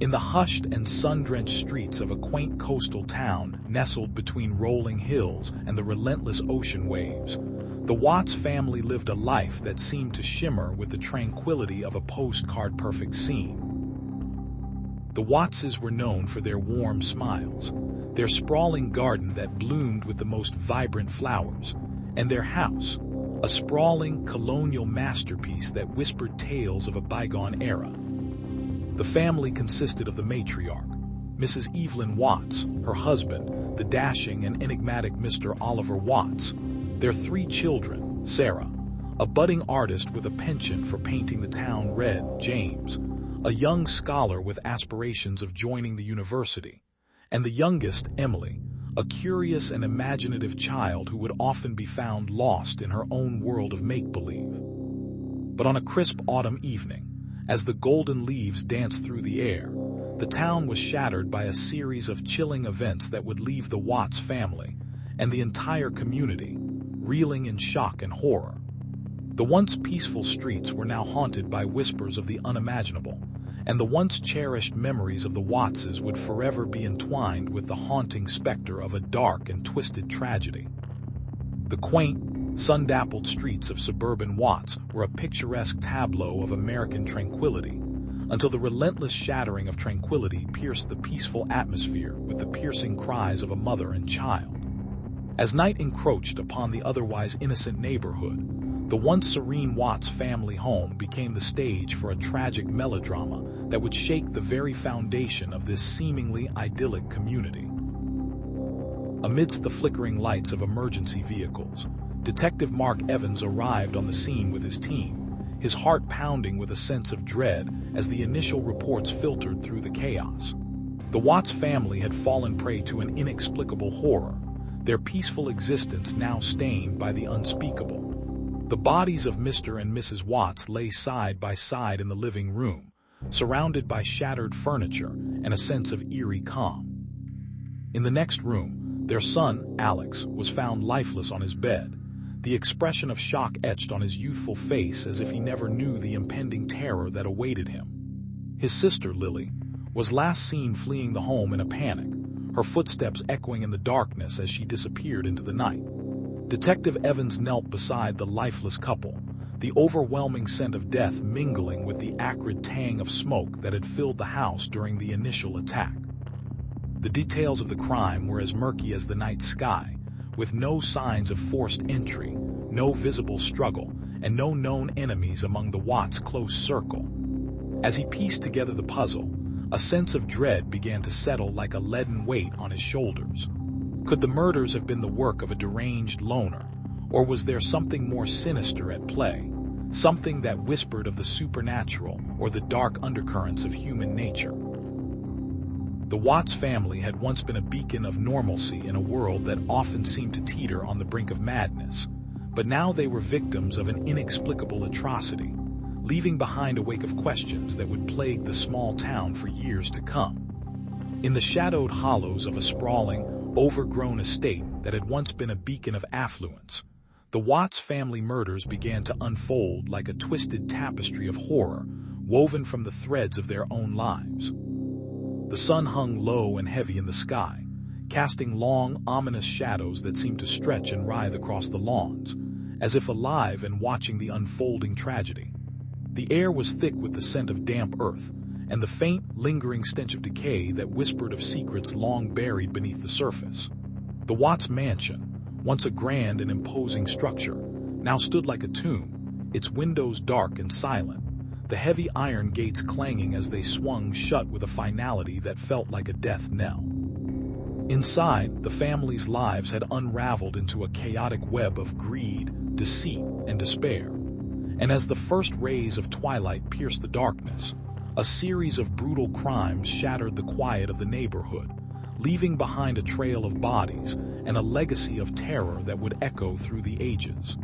In the hushed and sun-drenched streets of a quaint coastal town nestled between rolling hills and the relentless ocean waves, the Watts family lived a life that seemed to shimmer with the tranquility of a postcard-perfect scene. The Wattses were known for their warm smiles, their sprawling garden that bloomed with the most vibrant flowers, and their house, a sprawling colonial masterpiece that whispered tales of a bygone era. The family consisted of the matriarch, Mrs. Evelyn Watts, her husband, the dashing and enigmatic Mr. Oliver Watts, their 3 children, Sarah, a budding artist with a penchant for painting the town red, James, a young scholar with aspirations of joining the university, and the youngest, Emily, a curious and imaginative child who would often be found lost in her own world of make-believe. But on a crisp autumn evening, as the golden leaves danced through the air, the town was shattered by a series of chilling events that would leave the Watts family and the entire community reeling in shock and horror. The once peaceful streets were now haunted by whispers of the unimaginable, and the once cherished memories of the Wattses would forever be entwined with the haunting specter of a dark and twisted tragedy. The quaint, sun-dappled streets of suburban Watts were a picturesque tableau of American tranquility, until the relentless shattering of tranquility pierced the peaceful atmosphere with the piercing cries of a mother and child. As night encroached upon the otherwise innocent neighborhood, the once serene Watts family home became the stage for a tragic melodrama that would shake the very foundation of this seemingly idyllic community. Amidst the flickering lights of emergency vehicles, Detective Mark Evans arrived on the scene with his team, his heart pounding with a sense of dread as the initial reports filtered through the chaos. The Watts family had fallen prey to an inexplicable horror, their peaceful existence now stained by the unspeakable. The bodies of Mr. and Mrs. Watts lay side by side in the living room, surrounded by shattered furniture and a sense of eerie calm. In the next room, Their son, Alex, was found lifeless on his bed, the expression of shock etched on his youthful face as if he never knew the impending terror that awaited him. His sister, Lily, was last seen fleeing the home in a panic, her footsteps echoing in the darkness as she disappeared into the night. Detective Evans knelt beside the lifeless couple, the overwhelming scent of death mingling with the acrid tang of smoke that had filled the house during the initial attack. The details of the crime were as murky as the night sky, with no signs of forced entry, no visible struggle, and no known enemies among the Watts' close circle. As he pieced together the puzzle, a sense of dread began to settle like a leaden weight on his shoulders. Could the murders have been the work of a deranged loner, or was there something more sinister at play, something that whispered of the supernatural or the dark undercurrents of human nature? The Watts family had once been a beacon of normalcy in a world that often seemed to teeter on the brink of madness, but now they were victims of an inexplicable atrocity, leaving behind a wake of questions that would plague the small town for years to come. In the shadowed hollows of a sprawling, overgrown estate that had once been a beacon of affluence, the Watts family murders began to unfold like a twisted tapestry of horror woven from the threads of their own lives. The sun hung low and heavy in the sky, casting long, ominous shadows that seemed to stretch and writhe across the lawns, as if alive and watching the unfolding tragedy. The air was thick with the scent of damp earth, and the faint, lingering stench of decay that whispered of secrets long buried beneath the surface. The Watts mansion, once a grand and imposing structure, now stood like a tomb, its windows dark and silent, the heavy iron gates clanging as they swung shut with a finality that felt like a death knell. Inside, the family's lives had unraveled into a chaotic web of greed, deceit, and despair. And as the first rays of twilight pierced the darkness, a series of brutal crimes shattered the quiet of the neighborhood, leaving behind a trail of bodies and a legacy of terror that would echo through the ages.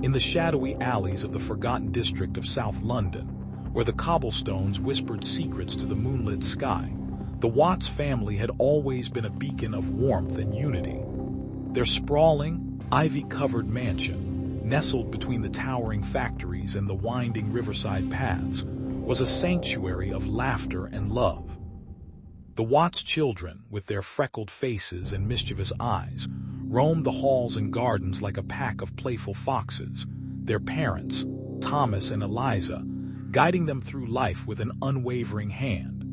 In the shadowy alleys of the forgotten district of South London, where the cobblestones whispered secrets to the moonlit sky, the Watts family had always been a beacon of warmth and unity. Their sprawling, ivy-covered mansion, nestled between the towering factories and the winding riverside paths, was a sanctuary of laughter and love. The Watts children, with their freckled faces and mischievous eyes, roamed the halls and gardens like a pack of playful foxes, their parents, Thomas and Eliza, guiding them through life with an unwavering hand.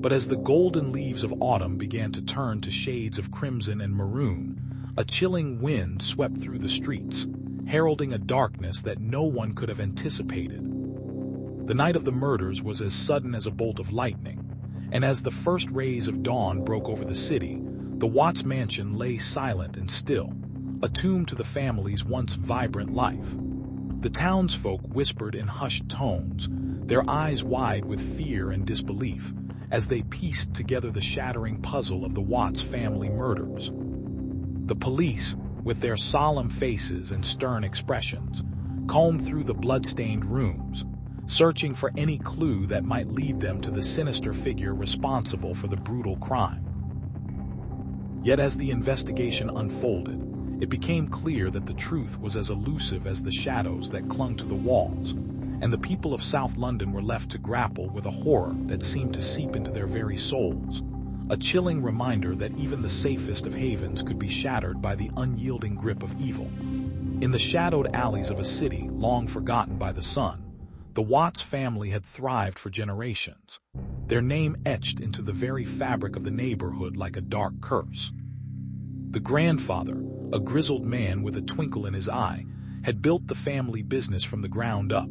But as the golden leaves of autumn began to turn to shades of crimson and maroon, a chilling wind swept through the streets, heralding a darkness that no one could have anticipated. The night of the murders was as sudden as a bolt of lightning, and as the first rays of dawn broke over the city, the Watts mansion lay silent and still, a tomb to the family's once vibrant life. The townsfolk whispered in hushed tones, their eyes wide with fear and disbelief, as they pieced together the shattering puzzle of the Watts family murders. The police, with their solemn faces and stern expressions, combed through the blood-stained rooms, searching for any clue that might lead them to the sinister figure responsible for the brutal crime. Yet as the investigation unfolded, it became clear that the truth was as elusive as the shadows that clung to the walls, and the people of South London were left to grapple with a horror that seemed to seep into their very souls, a chilling reminder that even the safest of havens could be shattered by the unyielding grip of evil. In the shadowed alleys of a city long forgotten by the sun, the Watts family had thrived for generations, their name etched into the very fabric of the neighborhood like a dark curse. The grandfather, a grizzled man with a twinkle in his eye, had built the family business from the ground up,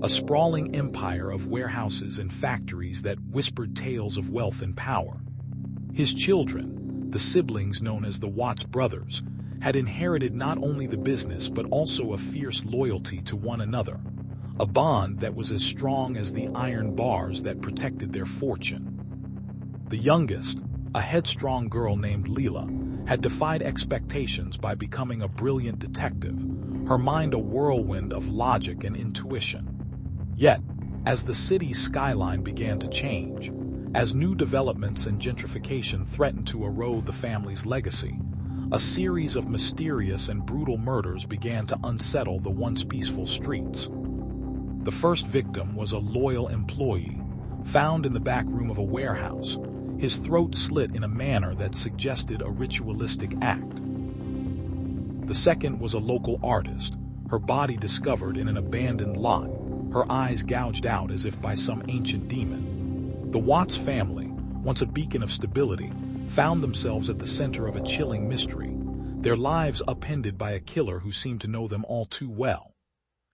a sprawling empire of warehouses and factories that whispered tales of wealth and power. His children, the siblings known as the Watts brothers, had inherited not only the business but also a fierce loyalty to one another, a bond that was as strong as the iron bars that protected their fortune. The youngest, a headstrong girl named Leela, had defied expectations by becoming a brilliant detective, her mind a whirlwind of logic and intuition. Yet, as the city's skyline began to change, As new developments and gentrification threatened to erode the family's legacy, a series of mysterious and brutal murders began to unsettle the once peaceful streets. The first victim was a loyal employee, found in the back room of a warehouse, his throat slit in a manner that suggested a ritualistic act. The second was a local artist, her body discovered in an abandoned lot, her eyes gouged out as if by some ancient demon. The Watts family, once a beacon of stability, found themselves at the center of a chilling mystery, their lives upended by a killer who seemed to know them all too well.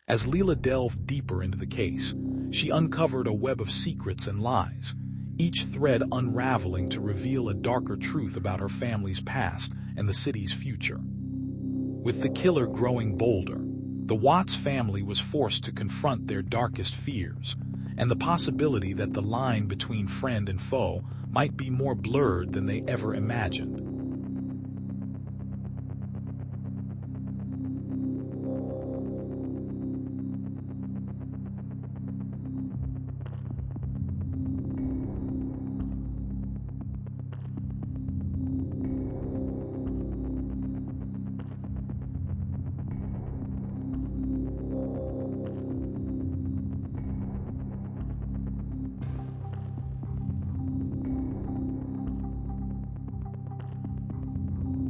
As Leela delved deeper into the case, she uncovered a web of secrets and lies, each thread unraveling to reveal a darker truth about her family's past and the city's future. With the killer growing bolder, the Watts family was forced to confront their darkest fears, and the possibility that the line between friend and foe might be more blurred than they ever imagined.